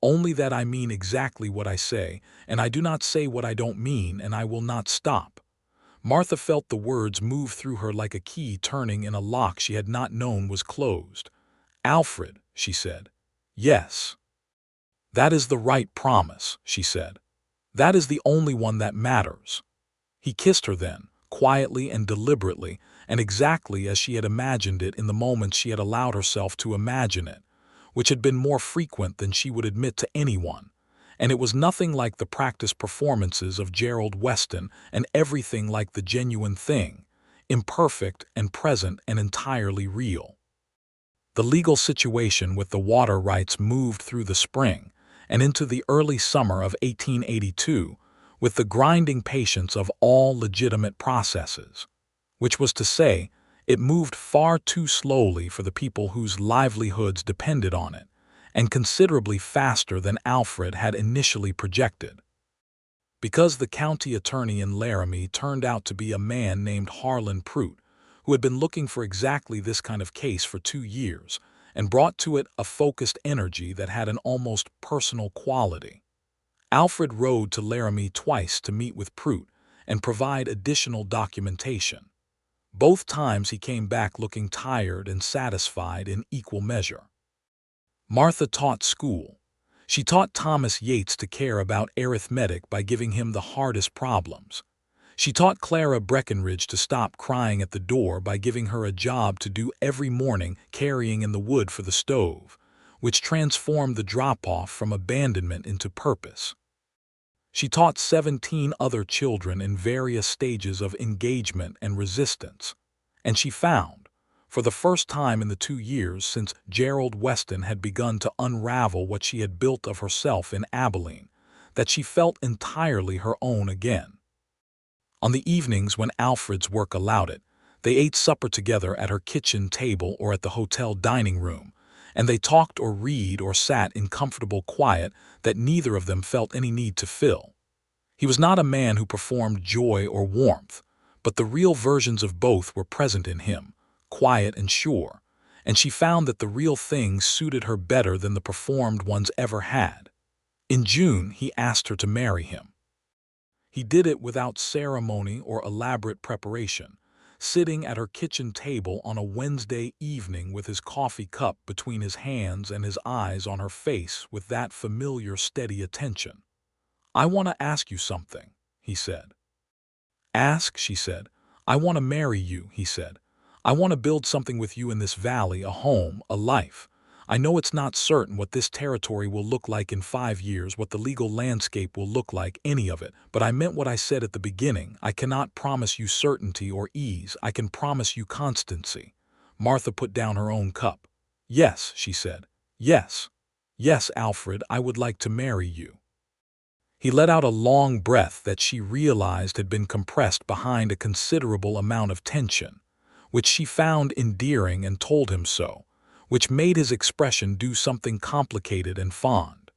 Only that I mean exactly what I say, and I do not say what I don't mean, and I will not stop. Martha felt the words move through her like a key turning in a lock she had not known was closed. Alfred, she said. Yes. That is the right promise, she said. That is the only one that matters. He kissed her then, quietly and deliberately, and exactly as she had imagined it in the moments she had allowed herself to imagine it, which had been more frequent than she would admit to anyone. And it was nothing like the practiced performances of Gerald Weston and everything like the genuine thing, imperfect and present and entirely real. The legal situation with the water rights moved through the spring and into the early summer of 1882 with the grinding patience of all legitimate processes, which was to say, it moved far too slowly for the people whose livelihoods depended on it, and considerably faster than Alfred had initially projected. Because the county attorney in Laramie turned out to be a man named Harlan Pruitt, who had been looking for exactly this kind of case for 2 years, and brought to it a focused energy that had an almost personal quality. Alfred rode to Laramie twice to meet with Pruitt and provide additional documentation. Both times he came back looking tired and satisfied in equal measure. Martha taught school. She taught Thomas Yates to care about arithmetic by giving him the hardest problems. She taught Clara Breckenridge to stop crying at the door by giving her a job to do every morning carrying in the wood for the stove, which transformed the drop-off from abandonment into purpose. She taught 17 other children in various stages of engagement and resistance, and she found, for the first time in the 2 years since Gerald Weston had begun to unravel what she had built of herself in Abilene, that she felt entirely her own again. On the evenings when Alfred's work allowed it, they ate supper together at her kitchen table or at the hotel dining room, and they talked or read or sat in comfortable quiet that neither of them felt any need to fill. He was not a man who performed joy or warmth, but the real versions of both were present in him, quiet and sure, and she found that the real things suited her better than the performed ones ever had. In June, he asked her to marry him. He did it without ceremony or elaborate preparation, sitting at her kitchen table on a Wednesday evening with his coffee cup between his hands and his eyes on her face with that familiar steady attention. "I want to ask you something," he said. "Ask," she said. "I want to marry you," he said. "I want to build something with you in this valley, a home, a life. I know it's not certain what this territory will look like in 5 years, what the legal landscape will look like, any of it, but I meant what I said at the beginning. I cannot promise you certainty or ease. I can promise you constancy." Martha put down her own cup. "Yes," she said. "Yes. Yes, Alfred, I would like to marry you." He let out a long breath that she realized had been compressed behind a considerable amount of tension, which she found endearing and told him so, which made his expression do something complicated and fond.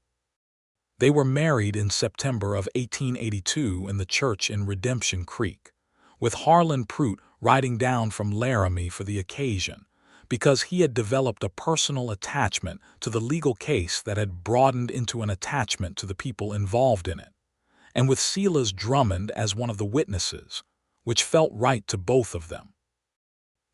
They were married in September of 1882 in the church in Redemption Creek, with Harlan Prout riding down from Laramie for the occasion, because he had developed a personal attachment to the legal case that had broadened into an attachment to the people involved in it, and with Silas Drummond as one of the witnesses, which felt right to both of them.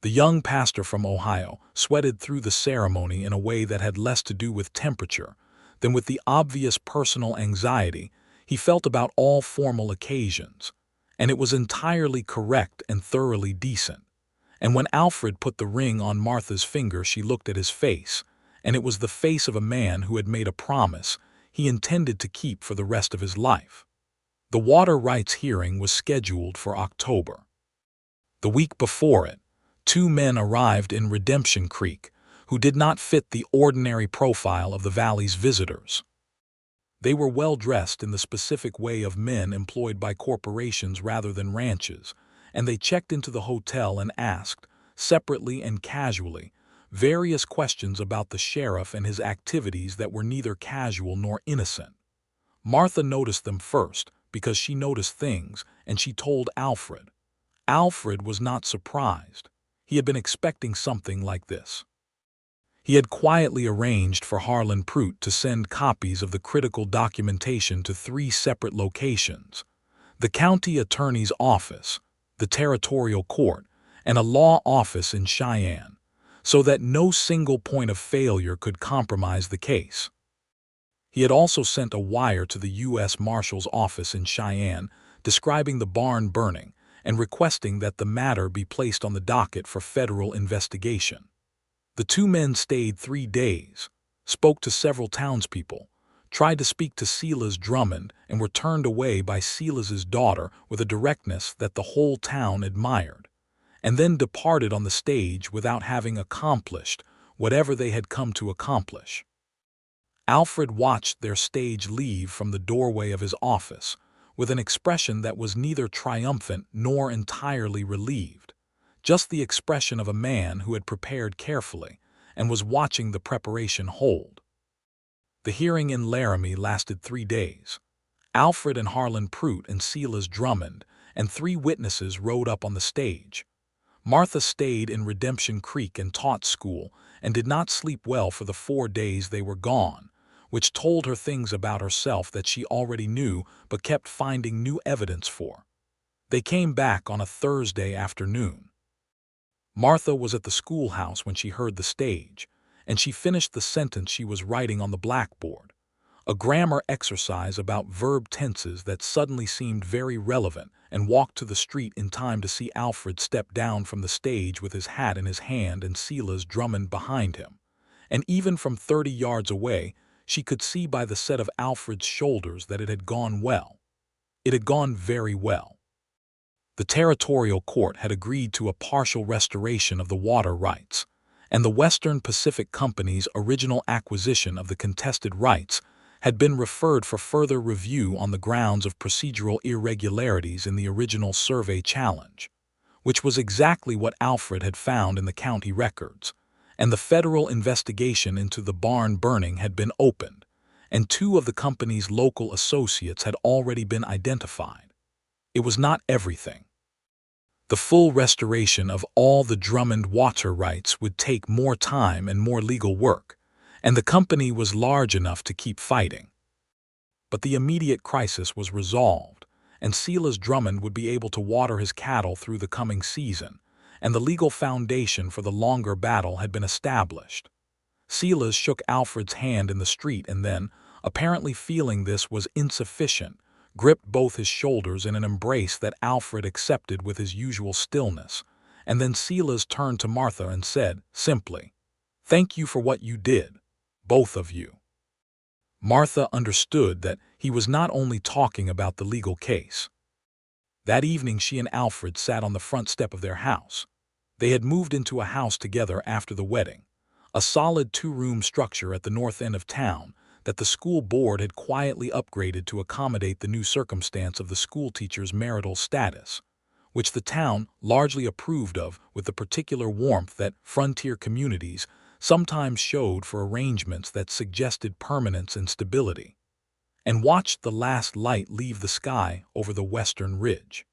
The young pastor from Ohio sweated through the ceremony in a way that had less to do with temperature than with the obvious personal anxiety he felt about all formal occasions, and it was entirely correct and thoroughly decent. And when Alfred put the ring on Martha's finger, she looked at his face, and it was the face of a man who had made a promise he intended to keep for the rest of his life. The water rights hearing was scheduled for October. The week before it, 2 men arrived in Redemption Creek who did not fit the ordinary profile of the valley's visitors. They were well dressed in the specific way of men employed by corporations rather than ranches, and they checked into the hotel and asked, separately and casually, various questions about the sheriff and his activities that were neither casual nor innocent. Martha noticed them first because she noticed things, and she told Alfred. Alfred was not surprised. He had been expecting something like this. He had quietly arranged for Harlan Prout to send copies of the critical documentation to 3 separate locations: the county attorney's office, the territorial court, and a law office in Cheyenne, so that no single point of failure could compromise the case. He had also sent a wire to the U.S. Marshal's office in Cheyenne describing the barn burning and requesting that the matter be placed on the docket for federal investigation. The 2 men stayed 3 days, spoke to several townspeople, tried to speak to Silas Drummond, and were turned away by Silas's daughter with a directness that the whole town admired, and then departed on the stage without having accomplished whatever they had come to accomplish. Alfred watched their stage leave from the doorway of his office with an expression that was neither triumphant nor entirely relieved, just the expression of a man who had prepared carefully and was watching the preparation hold. The hearing in Laramie lasted 3 days. Alfred and Harlan Prout and Silas Drummond and 3 witnesses rode up on the stage. Martha stayed in Redemption Creek and taught school and did not sleep well for the 4 days they were gone, which told her things about herself that she already knew but kept finding new evidence for. They came back on a Thursday afternoon. Martha was at the schoolhouse when she heard the stage, and she finished the sentence she was writing on the blackboard, a grammar exercise about verb tenses that suddenly seemed very relevant, and walked to the street in time to see Alfred step down from the stage with his hat in his hand and Silas Drummond behind him. And even from 30 yards away, she could see by the set of Alfred's shoulders that it had gone well. It had gone very well. The territorial court had agreed to a partial restoration of the water rights, and the Western Pacific Company's original acquisition of the contested rights had been referred for further review on the grounds of procedural irregularities in the original survey challenge, which was exactly what Alfred had found in the county records, and the federal investigation into the barn burning had been opened, and 2 of the company's local associates had already been identified. It was not everything. The full restoration of all the Drummond water rights would take more time and more legal work, and the company was large enough to keep fighting. But the immediate crisis was resolved, and Silas Drummond would be able to water his cattle through the coming season, and the legal foundation for the longer battle had been established. Silas shook Alfred's hand in the street and then, apparently feeling this was insufficient, gripped both his shoulders in an embrace that Alfred accepted with his usual stillness, and then Silas turned to Martha and said, simply, "Thank you for what you did, both of you." Martha understood that he was not only talking about the legal case. That evening she and Alfred sat on the front step of their house. They had moved into a house together after the wedding, a solid two-room structure at the north end of town that the school board had quietly upgraded to accommodate the new circumstance of the schoolteacher's marital status, which the town largely approved of with the particular warmth that frontier communities sometimes showed for arrangements that suggested permanence and stability, and watched the last light leave the sky over the western ridge.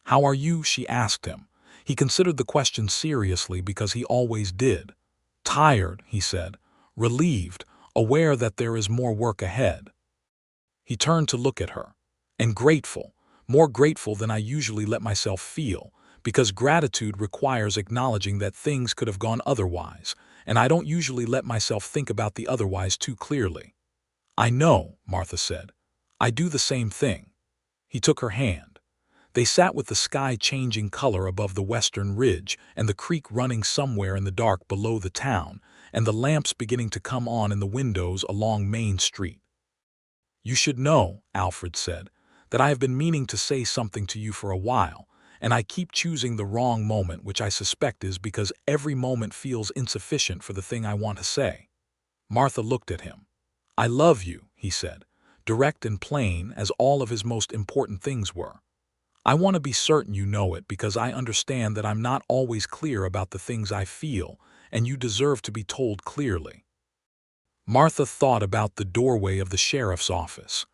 "How are you?" she asked him. He considered the question seriously because he always did. "Tired," he said, relieved, aware that there is more work ahead. He turned to look at her. "And grateful, more grateful than I usually let myself feel, because gratitude requires acknowledging that things could have gone otherwise, and I don't usually let myself think about the otherwise too clearly." "I know," Martha said. "I do the same thing." He took her hand. They sat with the sky changing color above the western ridge and the creek running somewhere in the dark below the town, and the lamps beginning to come on in the windows along Main Street. "You should know," Alfred said, "that I have been meaning to say something to you for a while, and I keep choosing the wrong moment, which I suspect is because every moment feels insufficient for the thing I want to say." Martha looked at him. "I love you," he said, direct and plain as all of his most important things were. "I want to be certain you know it because I understand that I'm not always clear about the things I feel, and you deserve to be told clearly." Martha thought about the doorway of the sheriff's office,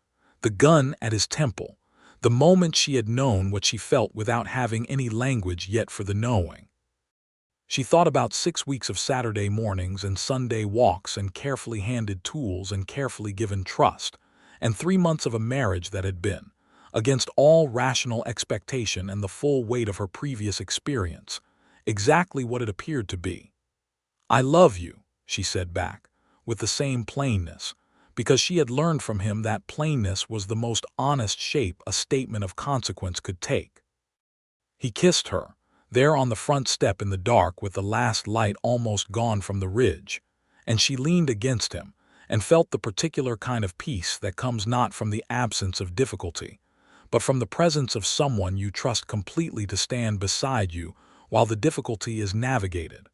the gun at his temple, the moment she had known what she felt without having any language yet for the knowing. She thought about 6 weeks of Saturday mornings and Sunday walks and carefully handed tools and carefully given trust, and 3 months of a marriage that had been, against all rational expectation and the full weight of her previous experience, exactly what it appeared to be. "I love you," she said back, with the same plainness, because she had learned from him that plainness was the most honest shape a statement of consequence could take. He kissed her, there on the front step in the dark with the last light almost gone from the ridge, and she leaned against him and felt the particular kind of peace that comes not from the absence of difficulty, but from the presence of someone you trust completely to stand beside you while the difficulty is navigated.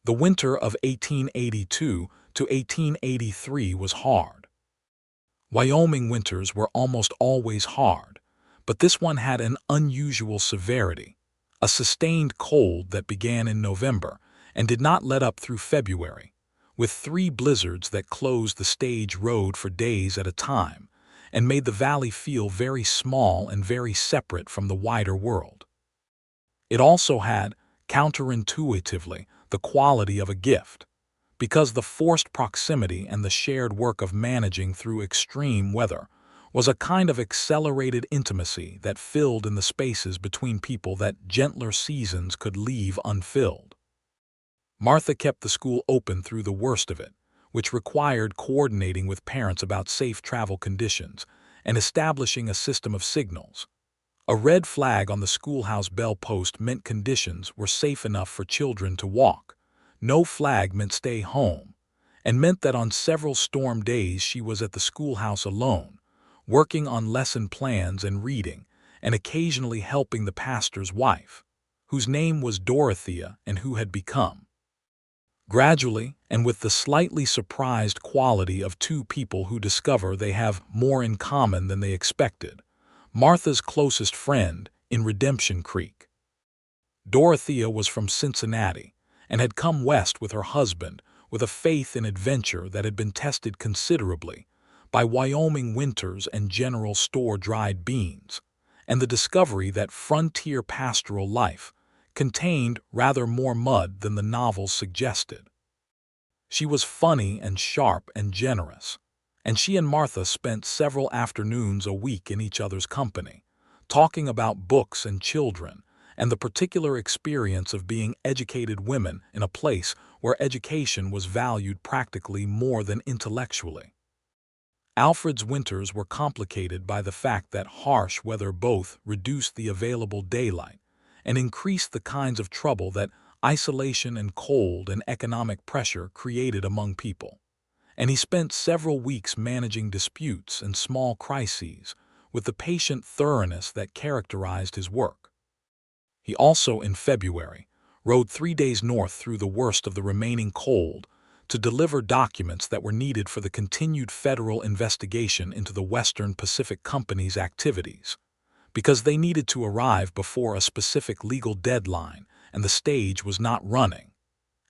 The winter of 1882 to 1883 was hard. Wyoming winters were almost always hard, but this one had an unusual severity, a sustained cold that began in November and did not let up through February, with 3 blizzards that closed the stage road for days at a time and made the valley feel very small and very separate from the wider world. It also had, counterintuitively, the quality of a gift, because the forced proximity and the shared work of managing through extreme weather was a kind of accelerated intimacy that filled in the spaces between people that gentler seasons could leave unfilled. Martha kept the school open through the worst of it, which required coordinating with parents about safe travel conditions and establishing a system of signals. A red flag on the schoolhouse bell post meant conditions were safe enough for children to walk. No flag meant stay home, and meant that on several storm days she was at the schoolhouse alone, working on lesson plans and reading, and occasionally helping the pastor's wife, whose name was Dorothea and who had become. Gradually, and with the slightly surprised quality of 2 people who discover they have more in common than they expected, Martha's closest friend in Redemption Creek. Dorothea was from Cincinnati and had come west with her husband with a faith in adventure that had been tested considerably by Wyoming winters and general store dried beans, and the discovery that frontier pastoral life contained rather more mud than the novels suggested. She was funny and sharp and generous, and she and Martha spent several afternoons a week in each other's company, talking about books and children, and the particular experience of being educated women in a place where education was valued practically more than intellectually. Alfred's winters were complicated by the fact that harsh weather both reduced the available daylight and increased the kinds of trouble that isolation and cold and economic pressure created among people. And he spent several weeks managing disputes and small crises with the patient thoroughness that characterized his work. He also, in February, rode 3 days north through the worst of the remaining cold to deliver documents that were needed for the continued federal investigation into the Western Pacific Company's activities, because they needed to arrive before a specific legal deadline and the stage was not running.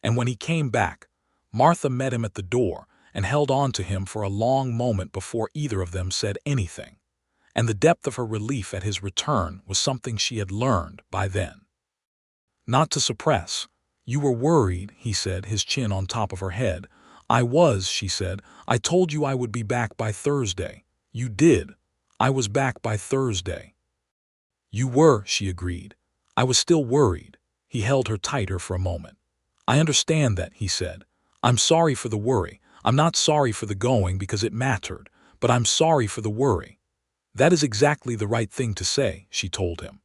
And when he came back, Martha met him at the door and held on to him for a long moment before either of them said anything, and the depth of her relief at his return was something she had learned by then not to suppress. "You were worried," he said, his chin on top of her head. "I was," she said. "I told you I would be back by Thursday." "You did." "I was back by Thursday." "You were," she agreed. "I was still worried." He held her tighter for a moment. "I understand that," he said. "I'm sorry for the worry. I'm not sorry for the going because it mattered, but I'm sorry for the worry." "That is exactly the right thing to say," she told him.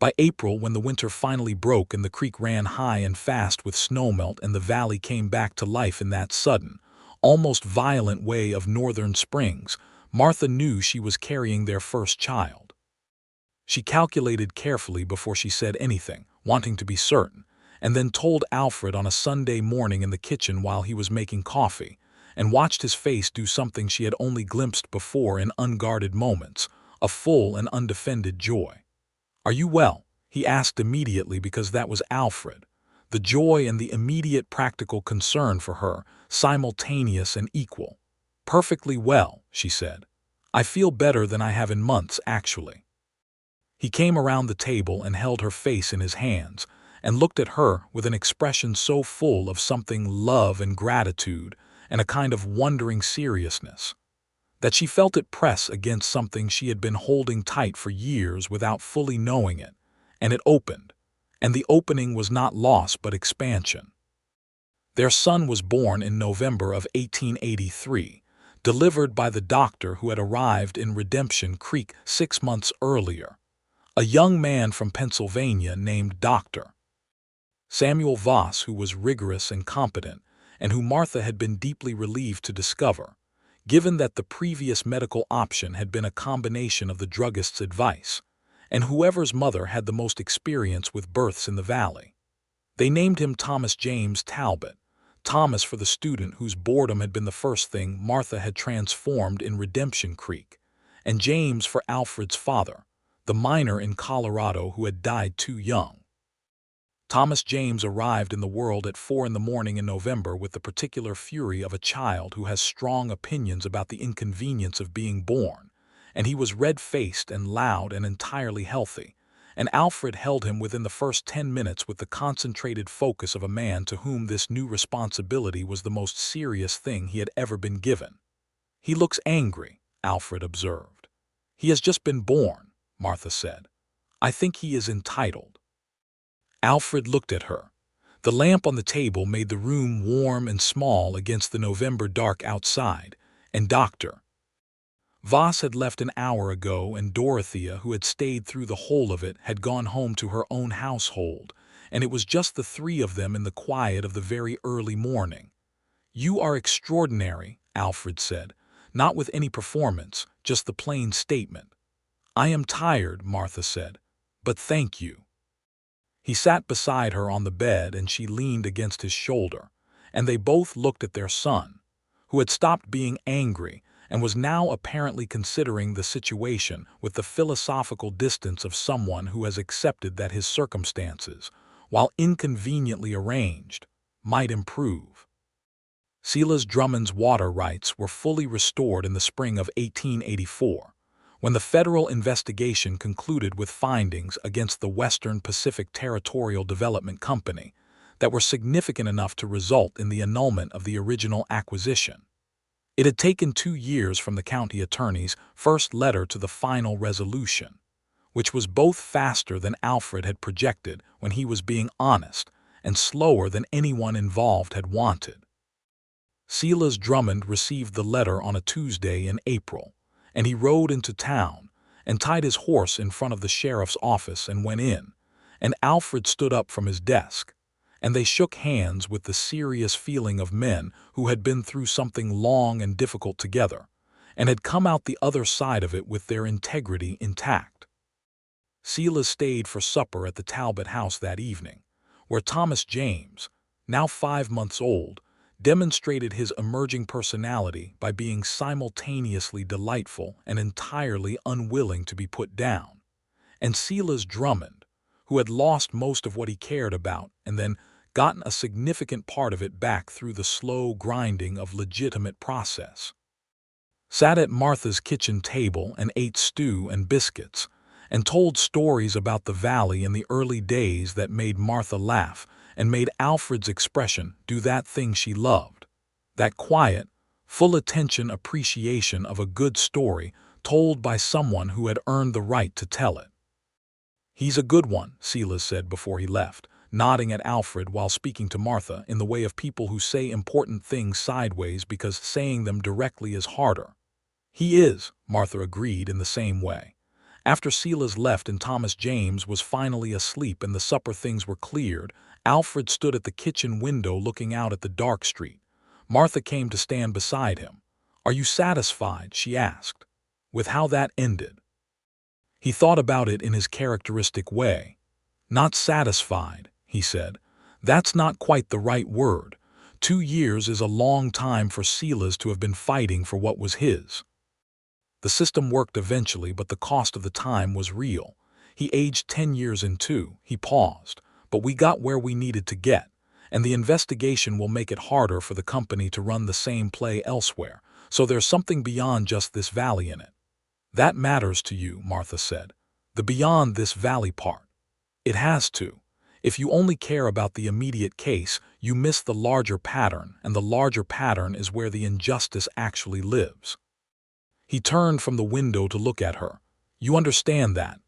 By April, when the winter finally broke and the creek ran high and fast with snowmelt and the valley came back to life in that sudden, almost violent way of northern springs, Martha knew she was carrying their first child. She calculated carefully before she said anything, wanting to be certain, and then told Alfred on a Sunday morning in the kitchen while he was making coffee, and watched his face do something she had only glimpsed before in unguarded moments, a full and undefended joy. "Are you well?" he asked immediately, because that was Alfred. The joy and the immediate practical concern for her, simultaneous and equal. "Perfectly well," she said. "I feel better than I have in months, actually." He came around the table and held her face in his hands, and looked at her with an expression so full of something love and gratitude and a kind of wondering seriousness, that she felt it press against something she had been holding tight for years without fully knowing it, and it opened, and the opening was not loss but expansion. Their son was born in November of 1883, delivered by the doctor who had arrived in Redemption Creek 6 months earlier, a young man from Pennsylvania named Dr. Samuel Voss, who was rigorous and competent, and who Martha had been deeply relieved to discover, given that the previous medical option had been a combination of the druggist's advice, and whoever's mother had the most experience with births in the valley. They named him Thomas James Talbot, Thomas for the student whose boredom had been the first thing Martha had transformed in Redemption Creek, and James for Alfred's father, the miner in Colorado who had died too young. Thomas James arrived in the world at 4 a.m. in November with the particular fury of a child who has strong opinions about the inconvenience of being born, and he was red-faced and loud and entirely healthy, and Alfred held him within the first 10 minutes with the concentrated focus of a man to whom this new responsibility was the most serious thing he had ever been given. "He looks angry," Alfred observed. "He has just been born," Martha said. "I think he is entitled." Alfred looked at her. The lamp on the table made the room warm and small against the November dark outside, and Dr. Voss had left an hour ago, and Dorothea, who had stayed through the whole of it, had gone home to her own household, and it was just the three of them in the quiet of the very early morning. "You are extraordinary," Alfred said, not with any performance, just the plain statement. "I am tired," Martha said, "but thank you." He sat beside her on the bed and she leaned against his shoulder, and they both looked at their son, who had stopped being angry and was now apparently considering the situation with the philosophical distance of someone who has accepted that his circumstances, while inconveniently arranged, might improve. Silas Drummond's water rights were fully restored in the spring of 1884. When the federal investigation concluded with findings against the Western Pacific Territorial Development Company that were significant enough to result in the annulment of the original acquisition. It had taken 2 years from the county attorney's first letter to the final resolution, which was both faster than Alfred had projected when he was being honest and slower than anyone involved had wanted. Silas Drummond received the letter on a Tuesday in April, and he rode into town and tied his horse in front of the sheriff's office and went in, and Alfred stood up from his desk, and they shook hands with the serious feeling of men who had been through something long and difficult together, and had come out the other side of it with their integrity intact. Silas stayed for supper at the Talbot house that evening, where Thomas James, now 5 months old, demonstrated his emerging personality by being simultaneously delightful and entirely unwilling to be put down, and Silas Drummond, who had lost most of what he cared about and then gotten a significant part of it back through the slow grinding of legitimate process, sat at Martha's kitchen table and ate stew and biscuits, and told stories about the valley in the early days that made Martha laugh and made Alfred's expression do that thing she loved, that quiet, full-attention appreciation of a good story told by someone who had earned the right to tell it. "He's a good one," Silas said before he left, nodding at Alfred while speaking to Martha in the way of people who say important things sideways because saying them directly is harder. "He is," Martha agreed in the same way. After Silas left and Thomas James was finally asleep and the supper things were cleared, Alfred stood at the kitchen window looking out at the dark street. Martha came to stand beside him. "Are you satisfied," she asked, "with how that ended?" He thought about it in his characteristic way. "Not satisfied," he said. "That's not quite the right word. 2 years is a long time for Silas to have been fighting for what was his. The system worked eventually, but the cost of the time was real. He aged 10 years in 2, he paused, but we got where we needed to get, and the investigation will make it harder for the company to run the same play elsewhere, so there's something beyond just this valley in it." "That matters to you," Martha said. "The beyond this valley part. It has to. If you only care about the immediate case, you miss the larger pattern, and the larger pattern is where the injustice actually lives." He turned from the window to look at her. "You understand that?"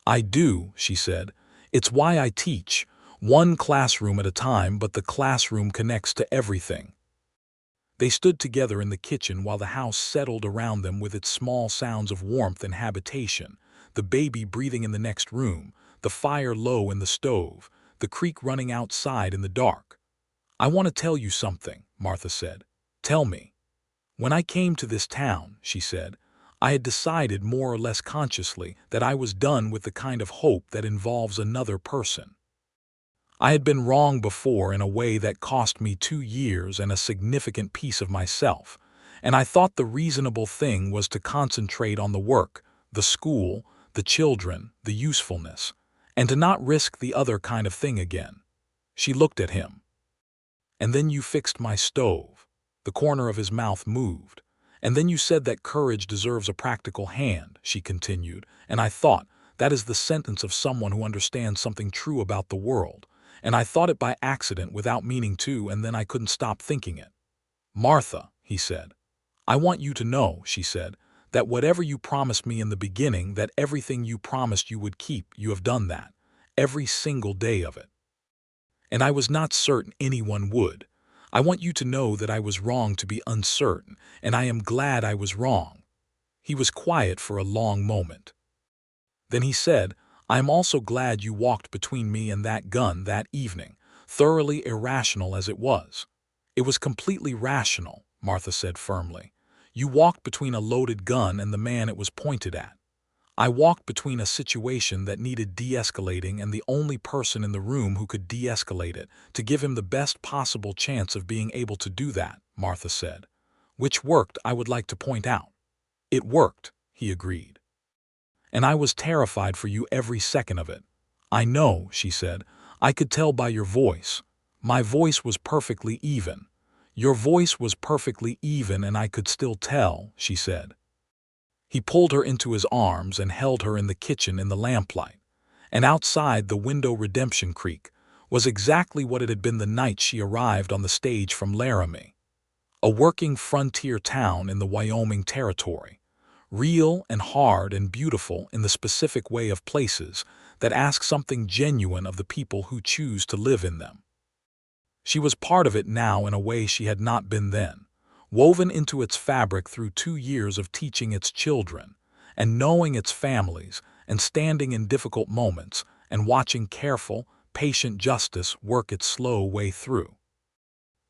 "I do," she said. "It's why I teach, one classroom at a time, but the classroom connects to everything." They stood together in the kitchen while the house settled around them with its small sounds of warmth and habitation, the baby breathing in the next room, the fire low in the stove, the creek running outside in the dark. "I want to tell you something," Martha said. "Tell me." "When I came to this town," she said, "I had decided more or less consciously that I was done with the kind of hope that involves another person. I had been wrong before in a way that cost me 2 years and a significant piece of myself, and I thought the reasonable thing was to concentrate on the work, the school, the children, the usefulness, and to not risk the other kind of thing again." She looked at him. "And then you fixed my stove." The corner of his mouth moved. "And then you said that courage deserves a practical hand," she continued, "and I thought, that is the sentence of someone who understands something true about the world, and I thought it by accident without meaning to, and then I couldn't stop thinking it." "Martha," he said. "I want you to know," she said, "that whatever you promised me in the beginning, that everything you promised you would keep, you have done that, every single day of it. And I was not certain anyone would. I want you to know that I was wrong to be uncertain, and I am glad I was wrong." He was quiet for a long moment. Then he said, "I am also glad you walked between me and that gun that evening, thoroughly irrational as it was." "It was completely rational," Martha said firmly. "You walked between a loaded gun and the man it was pointed at. I walked between a situation that needed de-escalating and the only person in the room who could de-escalate it, to give him the best possible chance of being able to do that," Martha said. "Which worked, I would like to point out." "It worked," he agreed. "And I was terrified for you every second of it." "I know," she said. "I could tell by your voice. My voice was perfectly even." "Your voice was perfectly even and I could still tell," she said. He pulled her into his arms and held her in the kitchen in the lamplight, and outside the window Redemption Creek was exactly what it had been the night she arrived on the stage from Laramie. A working frontier town in the Wyoming Territory, real and hard and beautiful in the specific way of places that ask something genuine of the people who choose to live in them. She was part of it now in a way she had not been then, woven into its fabric through 2 years of teaching its children, and knowing its families, and standing in difficult moments, and watching careful, patient justice work its slow way through.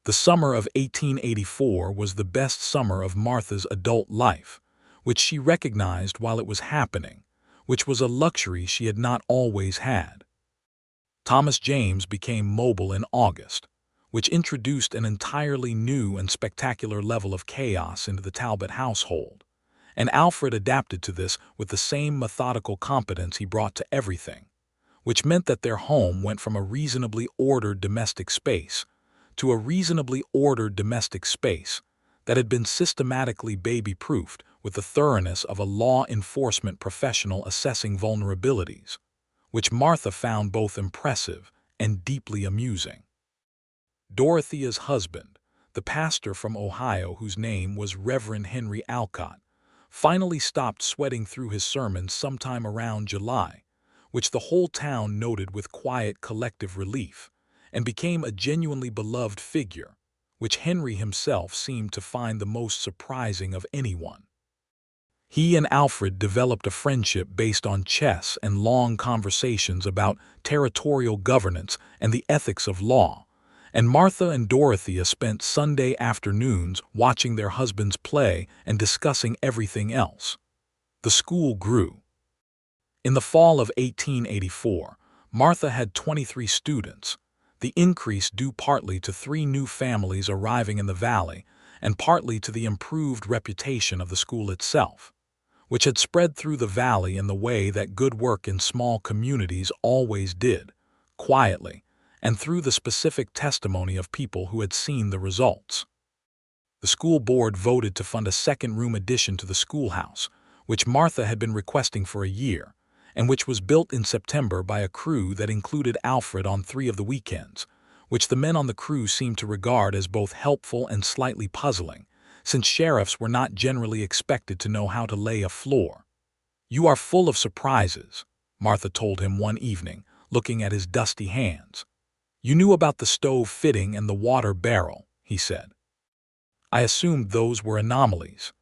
The summer of 1884 was the best summer of Martha's adult life, which she recognized while it was happening, which was a luxury she had not always had. Thomas James became mobile in August, which introduced an entirely new and spectacular level of chaos into the Talbot household, and Alfred adapted to this with the same methodical competence he brought to everything, which meant that their home went from a reasonably ordered domestic space to a reasonably ordered domestic space that had been systematically baby-proofed with the thoroughness of a law enforcement professional assessing vulnerabilities, which Martha found both impressive and deeply amusing. Dorothea's husband, the pastor from Ohio whose name was Reverend Henry Alcott, finally stopped sweating through his sermons sometime around July, which the whole town noted with quiet collective relief, and became a genuinely beloved figure, which Henry himself seemed to find the most surprising of anyone. He and Alfred developed a friendship based on chess and long conversations about territorial governance and the ethics of law, and Martha and Dorothea spent Sunday afternoons watching their husbands play and discussing everything else. The school grew. In the fall of 1884, Martha had 23 students, the increase due partly to 3 new families arriving in the valley and partly to the improved reputation of the school itself, which had spread through the valley in the way that good work in small communities always did, quietly, and through the specific testimony of people who had seen the results. The school board voted to fund a second-room addition to the schoolhouse, which Martha had been requesting for a year, and which was built in September by a crew that included Alfred on 3 of the weekends, which the men on the crew seemed to regard as both helpful and slightly puzzling, since sheriffs were not generally expected to know how to lay a floor. "You are full of surprises," Martha told him one evening, looking at his dusty hands. "You knew about the stove fitting and the water barrel," he said. "I assumed those were anomalies."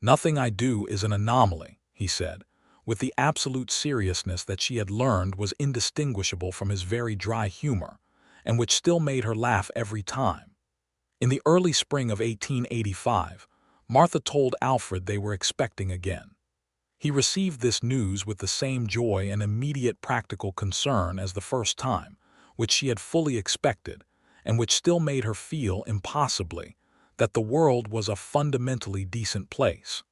"Nothing I do is an anomaly," he said, with the absolute seriousness that she had learned was indistinguishable from his very dry humor, and which still made her laugh every time. In the early spring of 1885, Martha told Alfred they were expecting again. He received this news with the same joy and immediate practical concern as the first time, which she had fully expected, and which still made her feel impossibly that the world was a fundamentally decent place.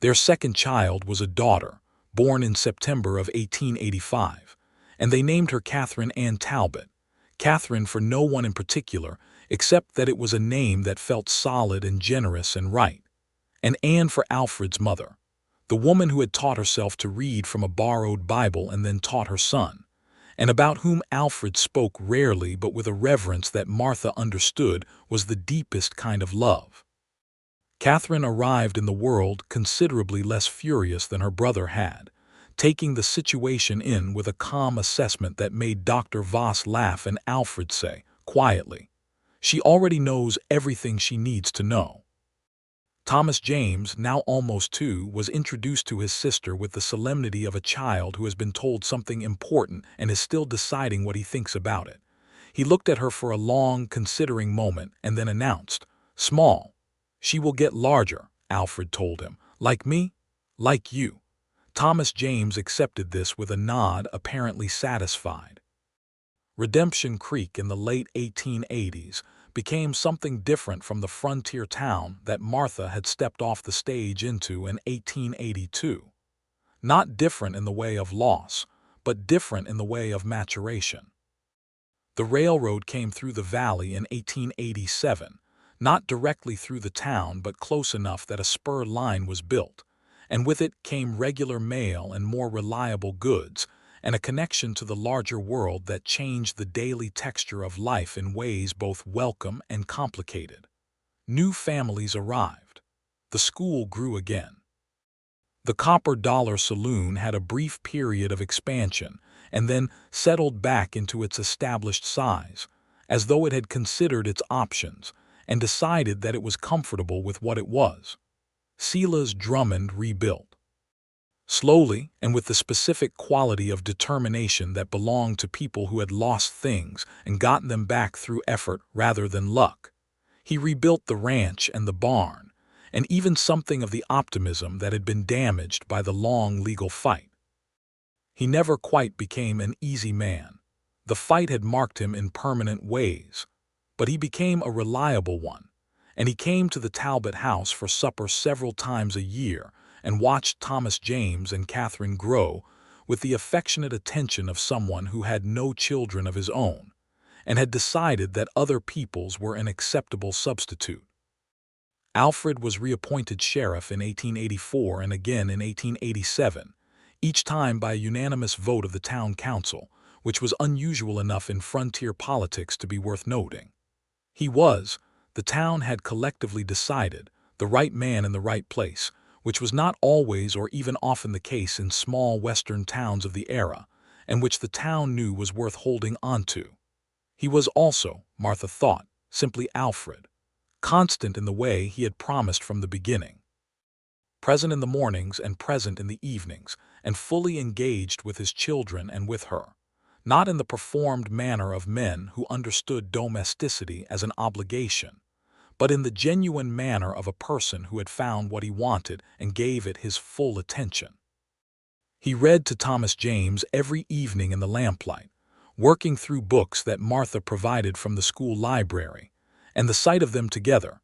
Their second child was a daughter, born in September of 1885, and they named her Catherine Ann Talbot, Catherine for no one in particular, except that it was a name that felt solid and generous and right, and Anne for Alfred's mother, the woman who had taught herself to read from a borrowed Bible and then taught her son, and about whom Alfred spoke rarely but with a reverence that Martha understood was the deepest kind of love. Catherine arrived in the world considerably less furious than her brother had, taking the situation in with a calm assessment that made Dr. Voss laugh and Alfred say, quietly, "She already knows everything she needs to know." Thomas James, now almost 2, was introduced to his sister with the solemnity of a child who has been told something important and is still deciding what he thinks about it. He looked at her for a long, considering moment and then announced, "Small. She will get larger," Alfred told him. "Like me? Like you." Thomas James accepted this with a nod, apparently satisfied. Redemption Creek in the late 1880s became something different from the frontier town that Martha had stepped off the stage into in 1882. Not different in the way of loss, but different in the way of maturation. The railroad came through the valley in 1887, not directly through the town but close enough that a spur line was built, and with it came regular mail and more reliable goods, and a connection to the larger world that changed the daily texture of life in ways both welcome and complicated. New families arrived. The school grew again. The Copper Dollar Saloon had a brief period of expansion and then settled back into its established size, as though it had considered its options and decided that it was comfortable with what it was. Sila's Drummond rebuilt. Slowly, and with the specific quality of determination that belonged to people who had lost things and gotten them back through effort rather than luck. He rebuilt the ranch and the barn, and even something of the optimism that had been damaged by the long legal fight. He never quite became an easy man. The fight had marked him in permanent ways, but he became a reliable one, and he came to the Talbot house for supper several times a year and watched Thomas James and Catherine grow with the affectionate attention of someone who had no children of his own and had decided that other people's were an acceptable substitute. Alfred was reappointed sheriff in 1884 and again in 1887, each time by a unanimous vote of the town council, which was unusual enough in frontier politics to be worth noting. He was, the town had collectively decided, the right man in the right place, which was not always or even often the case in small western towns of the era, and which the town knew was worth holding onto. He was also, Martha thought, simply Alfred, constant in the way he had promised from the beginning. Present in the mornings and present in the evenings, and fully engaged with his children and with her, not in the performed manner of men who understood domesticity as an obligation, but in the genuine manner of a person who had found what he wanted and gave it his full attention. He read to Thomas James every evening in the lamplight, working through books that Martha provided from the school library, and the sight of them together,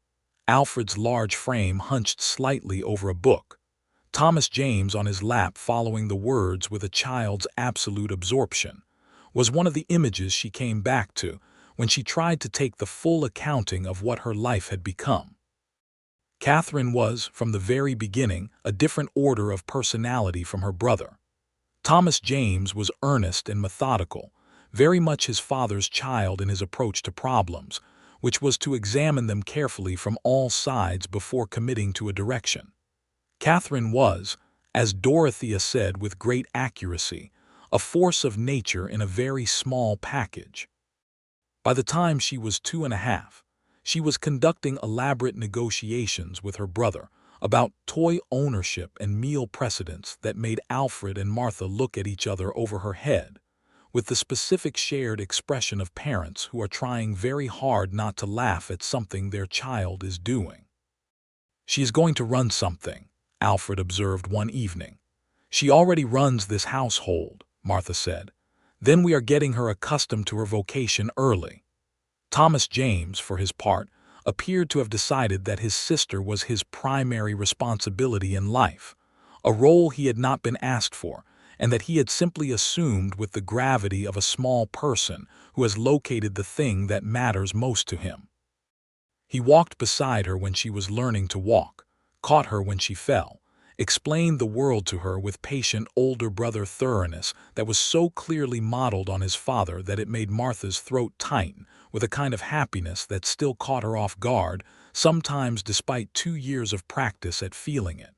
Alfred's large frame hunched slightly over a book, Thomas James on his lap following the words with a child's absolute absorption, was one of the images she came back to when she tried to take the full accounting of what her life had become. Catherine was, from the very beginning, a different order of personality from her brother. Thomas James was earnest and methodical, very much his father's child in his approach to problems, which was to examine them carefully from all sides before committing to a direction. Catherine was, as Dorothea said with great accuracy, a force of nature in a very small package. By the time she was 2.5, she was conducting elaborate negotiations with her brother about toy ownership and meal precedence that made Alfred and Martha look at each other over her head, with the specific shared expression of parents who are trying very hard not to laugh at something their child is doing. "She is going to run something," Alfred observed one evening. "She already runs this household," Martha said. "Then we are getting her accustomed to her vocation early." Thomas James, for his part, appeared to have decided that his sister was his primary responsibility in life, a role he had not been asked for, and that he had simply assumed with the gravity of a small person who has located the thing that matters most to him. He walked beside her when she was learning to walk, caught her when she fell, explained the world to her with patient older brother thoroughness that was so clearly modeled on his father that it made Martha's throat tighten with a kind of happiness that still caught her off guard, sometimes despite 2 years of practice at feeling it.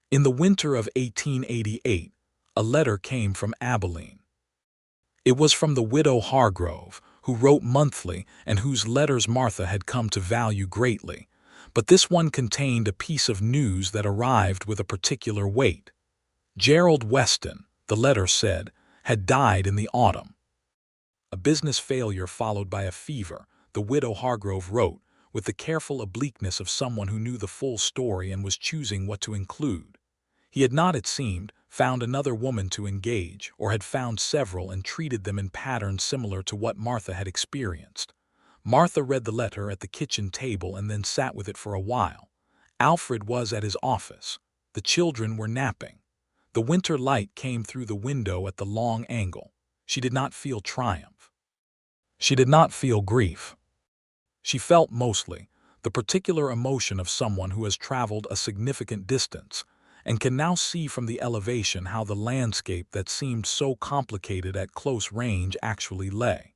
In the winter of 1888, a letter came from Abilene. It was from the widow Hargrove, who wrote monthly and whose letters Martha had come to value greatly, but this one contained a piece of news that arrived with a particular weight. Gerald Weston, the letter said, had died in the autumn. A business failure followed by a fever, the widow Hargrove wrote, with the careful obliqueness of someone who knew the full story and was choosing what to include. He had not, it seemed, found another woman to engage, or had found several and treated them in patterns similar to what Martha had experienced. Martha read the letter at the kitchen table and then sat with it for a while. Alfred was at his office. The children were napping. The winter light came through the window at the long angle. She did not feel triumph. She did not feel grief. She felt mostly the particular emotion of someone who has traveled a significant distance and can now see from the elevation how the landscape that seemed so complicated at close range actually lay.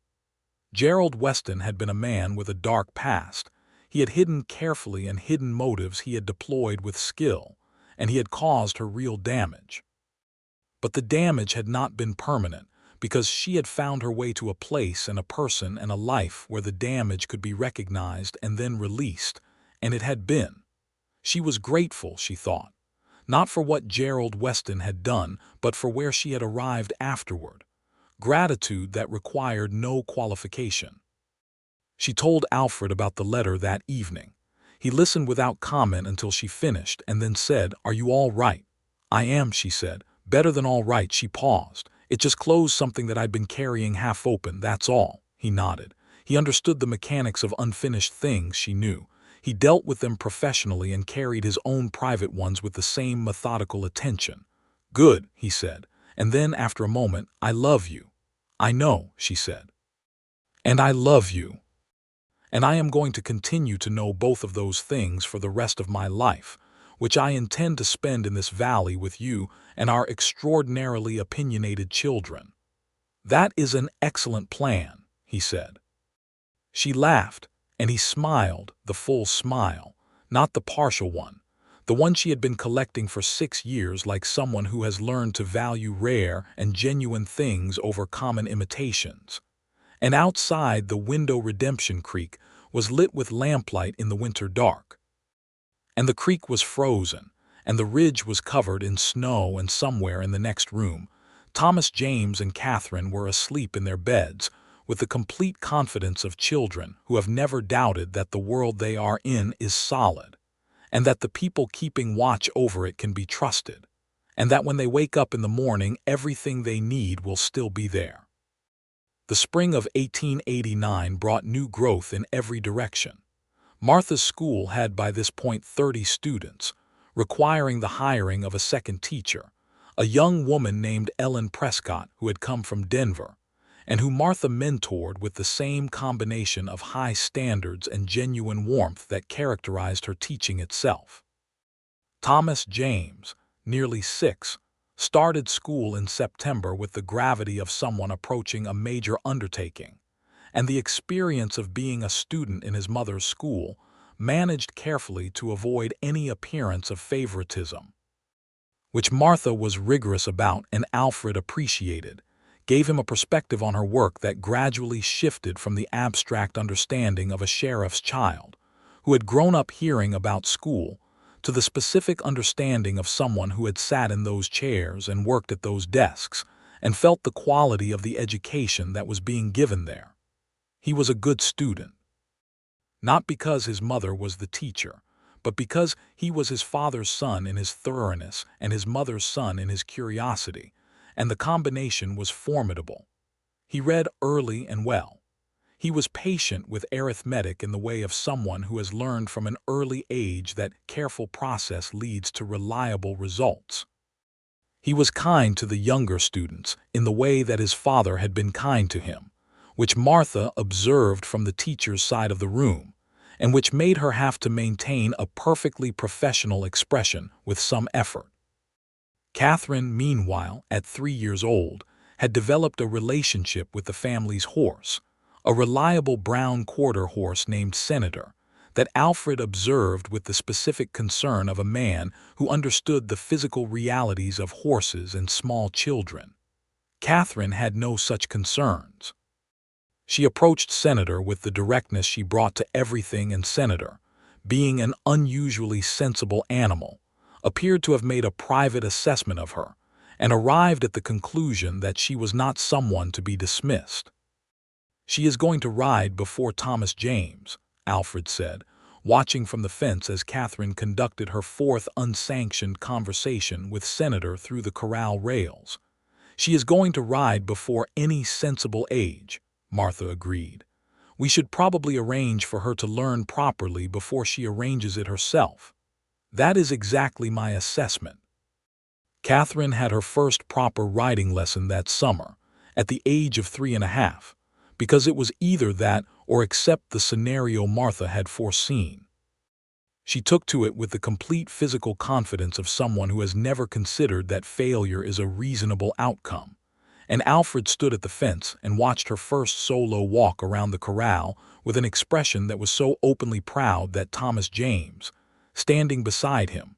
Gerald Weston had been a man with a dark past. He had hidden carefully and hidden motives he had deployed with skill, and he had caused her real damage. But the damage had not been permanent, because she had found her way to a place and a person and a life where the damage could be recognized and then released, and it had been. She was grateful, she thought, not for what Gerald Weston had done, but for where she had arrived afterward. Gratitude that required no qualification. She told Alfred about the letter that evening. He listened without comment until she finished and then said, "Are you all right?" "I am," she said. "Better than all right." She paused. "It just closed something that I'd been carrying half open, that's all." He nodded. He understood the mechanics of unfinished things, she knew. He dealt with them professionally and carried his own private ones with the same methodical attention. "Good," he said. And then, after a moment, "I love you." "I know," she said. "And I love you. And I am going to continue to know both of those things for the rest of my life, which I intend to spend in this valley with you and our extraordinarily opinionated children." "That is an excellent plan," he said. She laughed, and he smiled, the full smile, not the partial one, the one she had been collecting for 6 years, like someone who has learned to value rare and genuine things over common imitations. And outside, the window Redemption Creek was lit with lamplight in the winter dark. And the creek was frozen, and the ridge was covered in snow, and somewhere in the next room, Thomas James and Catherine were asleep in their beds, with the complete confidence of children who have never doubted that the world they are in is solid, and that the people keeping watch over it can be trusted, and that when they wake up in the morning, everything they need will still be there. The spring of 1889 brought new growth in every direction. Martha's school had by this point 30 students, requiring the hiring of a second teacher, a young woman named Ellen Prescott who had come from Denver, and who Martha mentored with the same combination of high standards and genuine warmth that characterized her teaching itself. Thomas James, nearly 6, started school in September with the gravity of someone approaching a major undertaking, and the experience of being a student in his mother's school, managed carefully to avoid any appearance of favoritism, which Martha was rigorous about and Alfred appreciated, gave him a perspective on her work that gradually shifted from the abstract understanding of a sheriff's child, who had grown up hearing about school, to the specific understanding of someone who had sat in those chairs and worked at those desks, and felt the quality of the education that was being given there. He was a good student. Not because his mother was the teacher, but because he was his father's son in his thoroughness and his mother's son in his curiosity, and the combination was formidable. He read early and well. He was patient with arithmetic in the way of someone who has learned from an early age that careful process leads to reliable results. He was kind to the younger students in the way that his father had been kind to him, which Martha observed from the teacher's side of the room, and which made her have to maintain a perfectly professional expression with some effort. Catherine, meanwhile, at 3 years old, had developed a relationship with the family's horse, a reliable brown quarter horse named Senator, that Alfred observed with the specific concern of a man who understood the physical realities of horses and small children. Catherine had no such concerns. She approached Senator with the directness she brought to everything, and Senator, being an unusually sensible animal, appeared to have made a private assessment of her, and arrived at the conclusion that she was not someone to be dismissed. "She is going to ride before Thomas James," Alfred said, watching from the fence as Catherine conducted her 4th unsanctioned conversation with Senator through the corral rails. "She is going to ride before any sensible age," Martha agreed. "We should probably arrange for her to learn properly before she arranges it herself." "That is exactly my assessment." Catherine had her first proper riding lesson that summer, at the age of 3.5, because it was either that or accept the scenario Martha had foreseen. She took to it with the complete physical confidence of someone who has never considered that failure is a reasonable outcome, and Alfred stood at the fence and watched her first solo walk around the corral with an expression that was so openly proud that Thomas James, standing beside him,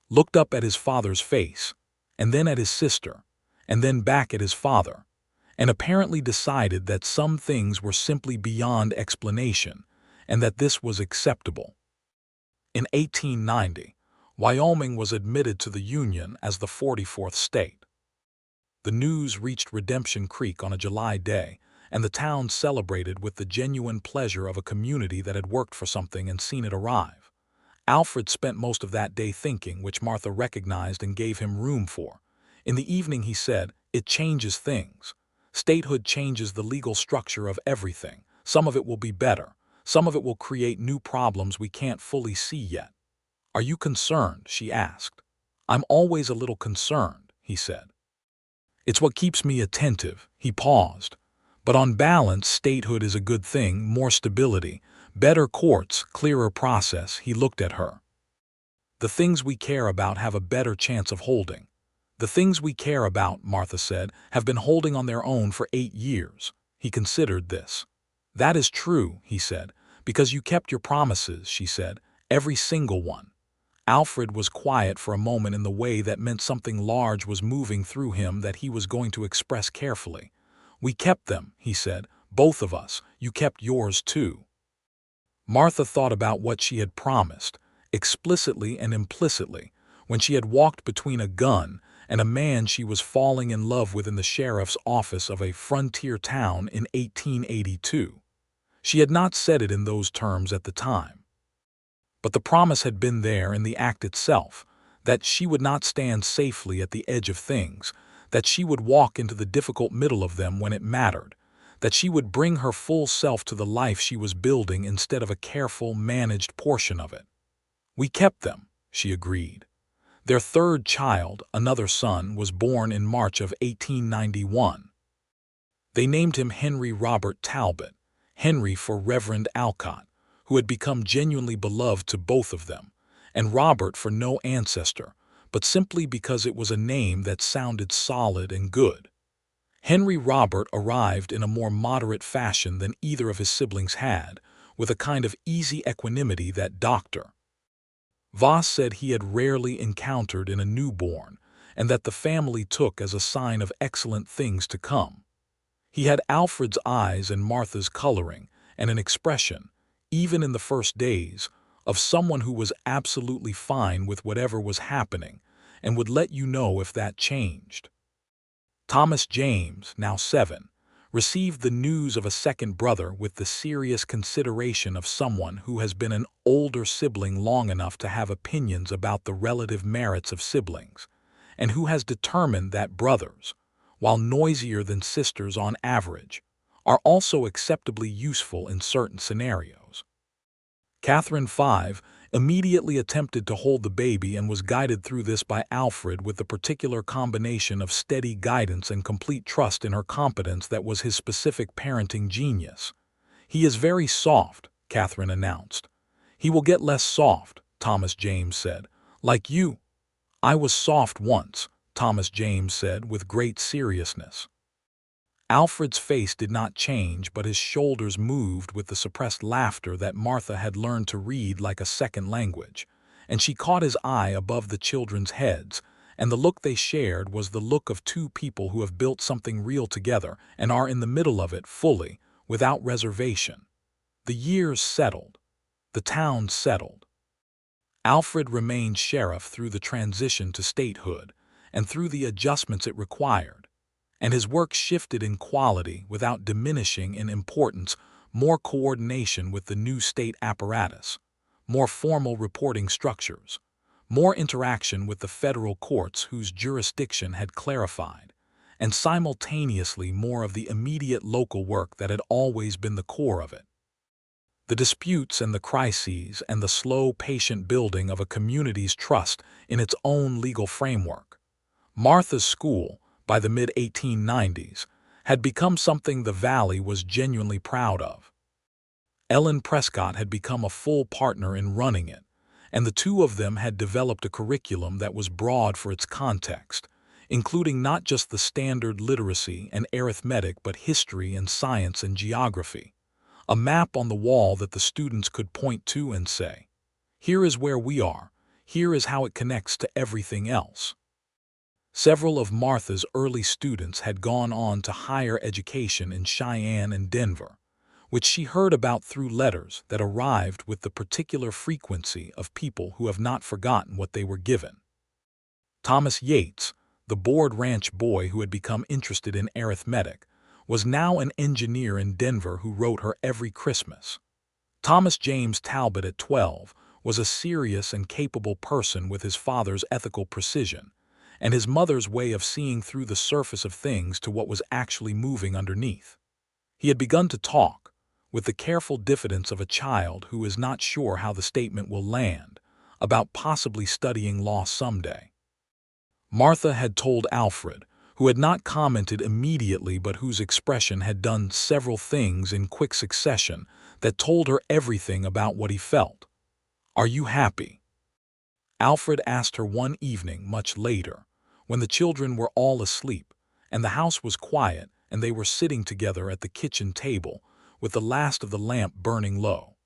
looked up at his father's face, and then at his sister, and then back at his father, and apparently decided that some things were simply beyond explanation, and that this was acceptable. In 1890, Wyoming was admitted to the Union as the 44th state. The news reached Redemption Creek on a July day, and the town celebrated with the genuine pleasure of a community that had worked for something and seen it arrive. Alfred spent most of that day thinking, which Martha recognized and gave him room for. In the evening he said, "It changes things. Statehood changes the legal structure of everything. Some of it will be better. Some of it will create new problems we can't fully see yet." "Are you concerned?" she asked. "I'm always a little concerned," he said. "It's what keeps me attentive." He paused. "But on balance, statehood is a good thing, more stability, better courts, clearer process." He looked at her. "The things we care about have a better chance of holding." "The things we care about," Martha said, "have been holding on their own for 8 years. He considered this. "That is true," he said, "because you kept your promises," she said, "every single one." Alfred was quiet for a moment in the way that meant something large was moving through him that he was going to express carefully. "We kept them," he said, "both of us. You kept yours too." Martha thought about what she had promised, explicitly and implicitly, when she had walked between a gun and a man she was falling in love with in the sheriff's office of a frontier town in 1882. She had not said it in those terms at the time. But the promise had been there in the act itself, that she would not stand safely at the edge of things, that she would walk into the difficult middle of them when it mattered, that she would bring her full self to the life she was building instead of a careful, managed portion of it. "We kept them," she agreed. Their third child, another son, was born in March of 1891. They named him Henry Robert Talbot, Henry for Reverend Alcott, who had become genuinely beloved to both of them, and Robert for no ancestor, but simply because it was a name that sounded solid and good. Henry Robert arrived in a more moderate fashion than either of his siblings had, with a kind of easy equanimity that Dr. Voss said he had rarely encountered in a newborn, and that the family took as a sign of excellent things to come. He had Alfred's eyes and Martha's coloring, and an expression, even in the first days, of someone who was absolutely fine with whatever was happening and would let you know if that changed. Thomas James, now 7, received the news of a second brother with the serious consideration of someone who has been an older sibling long enough to have opinions about the relative merits of siblings, and who has determined that brothers, while noisier than sisters on average, are also acceptably useful in certain scenarios. Catherine 5 immediately attempted to hold the baby and was guided through this by Alfred with the particular combination of steady guidance and complete trust in her competence that was his specific parenting genius. "He is very soft," Catherine announced. "He will get less soft," Thomas James said. "Like you." "I was soft once," Thomas James said with great seriousness. Alfred's face did not change, but his shoulders moved with the suppressed laughter that Martha had learned to read like a second language, and she caught his eye above the children's heads, and the look they shared was the look of two people who have built something real together and are in the middle of it fully, without reservation. The years settled. The town settled. Alfred remained sheriff through the transition to statehood and through the adjustments it required, and his work shifted in quality without diminishing in importance, more coordination with the new state apparatus, more formal reporting structures, more interaction with the federal courts whose jurisdiction had clarified, and simultaneously more of the immediate local work that had always been the core of it. The disputes and the crises and the slow, patient building of a community's trust in its own legal framework. Martha's school, by the mid-1890s, had become something the Valley was genuinely proud of. Ellen Prescott had become a full partner in running it, and the two of them had developed a curriculum that was broad for its context, including not just the standard literacy and arithmetic but history and science and geography, a map on the wall that the students could point to and say, "Here is where we are, here is how it connects to everything else. Several of Martha's early students had gone on to higher education in Cheyenne and Denver, which she heard about through letters that arrived with the particular frequency of people who have not forgotten what they were given. Thomas Yates, the board ranch boy who had become interested in arithmetic, was now an engineer in Denver who wrote her every Christmas. Thomas James Talbot at 12 was a serious and capable person with his father's ethical precision, and his mother's way of seeing through the surface of things to what was actually moving underneath. He had begun to talk, with the careful diffidence of a child who is not sure how the statement will land, about possibly studying law someday. Martha had told Alfred, who had not commented immediately but whose expression had done several things in quick succession that told her everything about what he felt. "Are you happy?" Alfred asked her one evening much later, when the children were all asleep, and the house was quiet, and they were sitting together at the kitchen table, with the last of the lamp burning low.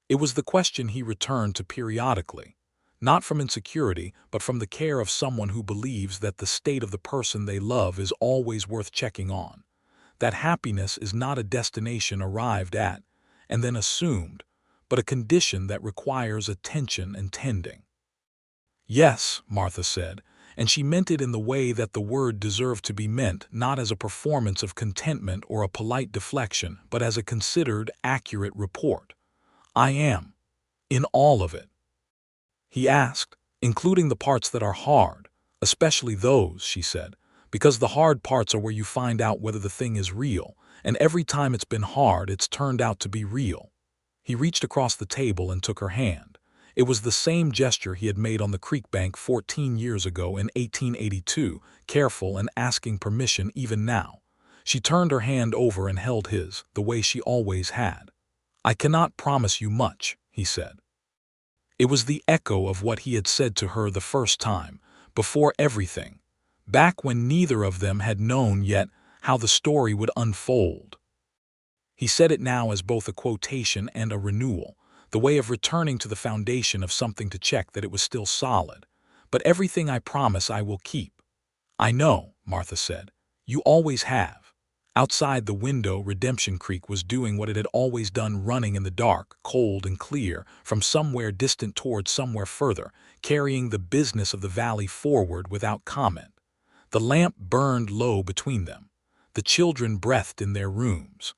It was the question he returned to periodically, not from insecurity, but from the care of someone who believes that the state of the person they love is always worth checking on, that happiness is not a destination arrived at and then assumed, but a condition that requires attention and tending. "Yes," Martha said, and she meant it in the way that the word deserved to be meant, not as a performance of contentment or a polite deflection, but as a considered, accurate report. "I am. In all of it." He asked, "Including the parts that are hard, especially those," she said, "because the hard parts are where you find out whether the thing is real, and every time it's been hard, it's turned out to be real." He reached across the table and took her hand. It was the same gesture he had made on the creek bank 14 years ago in 1882, careful and asking permission even now. She turned her hand over and held his, the way she always had. "I cannot promise you much," he said. It was the echo of what he had said to her the first time, before everything, back when neither of them had known yet how the story would unfold. He said it now as both a quotation and a renewal, the way of returning to the foundation of something to check that it was still solid. "But everything I promise I will keep." "I know," Martha said. "You always have." Outside the window, Redemption Creek was doing what it had always done, running in the dark, cold and clear, from somewhere distant toward somewhere further, carrying the business of the valley forward without comment. The lamp burned low between them. The children breathed in their rooms.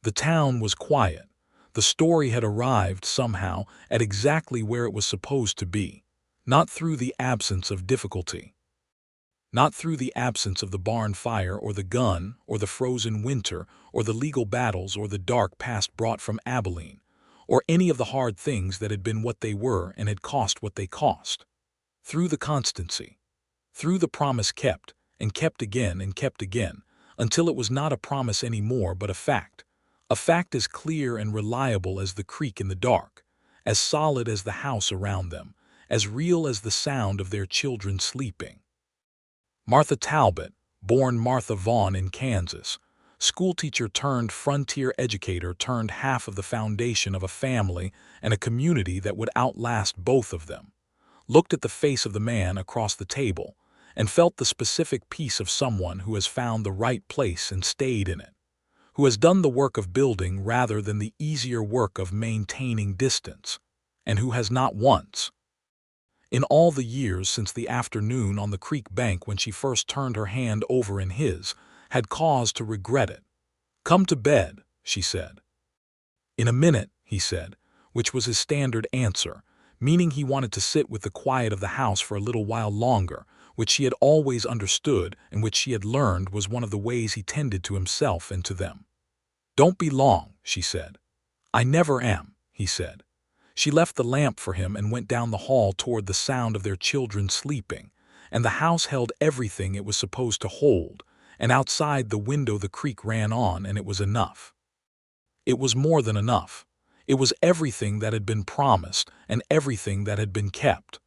The town was quiet. The story had arrived, somehow, at exactly where it was supposed to be, not through the absence of difficulty. Not through the absence of the barn fire or the gun or the frozen winter or the legal battles or the dark past brought from Abilene, or any of the hard things that had been what they were and had cost what they cost. Through the constancy. Through the promise kept, and kept again, until it was not a promise anymore but a fact. A fact as clear and reliable as the creek in the dark, as solid as the house around them, as real as the sound of their children sleeping. Martha Talbot, born Martha Vaughn in Kansas, schoolteacher turned frontier educator, turned half of the foundation of a family and a community that would outlast both of them, looked at the face of the man across the table and felt the specific peace of someone who has found the right place and stayed in it, who has done the work of building rather than the easier work of maintaining distance, and who has not once, in all the years since the afternoon on the creek bank when she first turned her hand over in his, had cause to regret it. "Come to bed," she said. "In a minute," he said, which was his standard answer, meaning he wanted to sit with the quiet of the house for a little while longer, which she had always understood and which she had learned was one of the ways he tended to himself and to them. "Don't be long," she said. "I never am," he said. She left the lamp for him and went down the hall toward the sound of their children sleeping, and the house held everything it was supposed to hold, and outside the window the creek ran on, and it was enough. It was more than enough. It was everything that had been promised and everything that had been kept.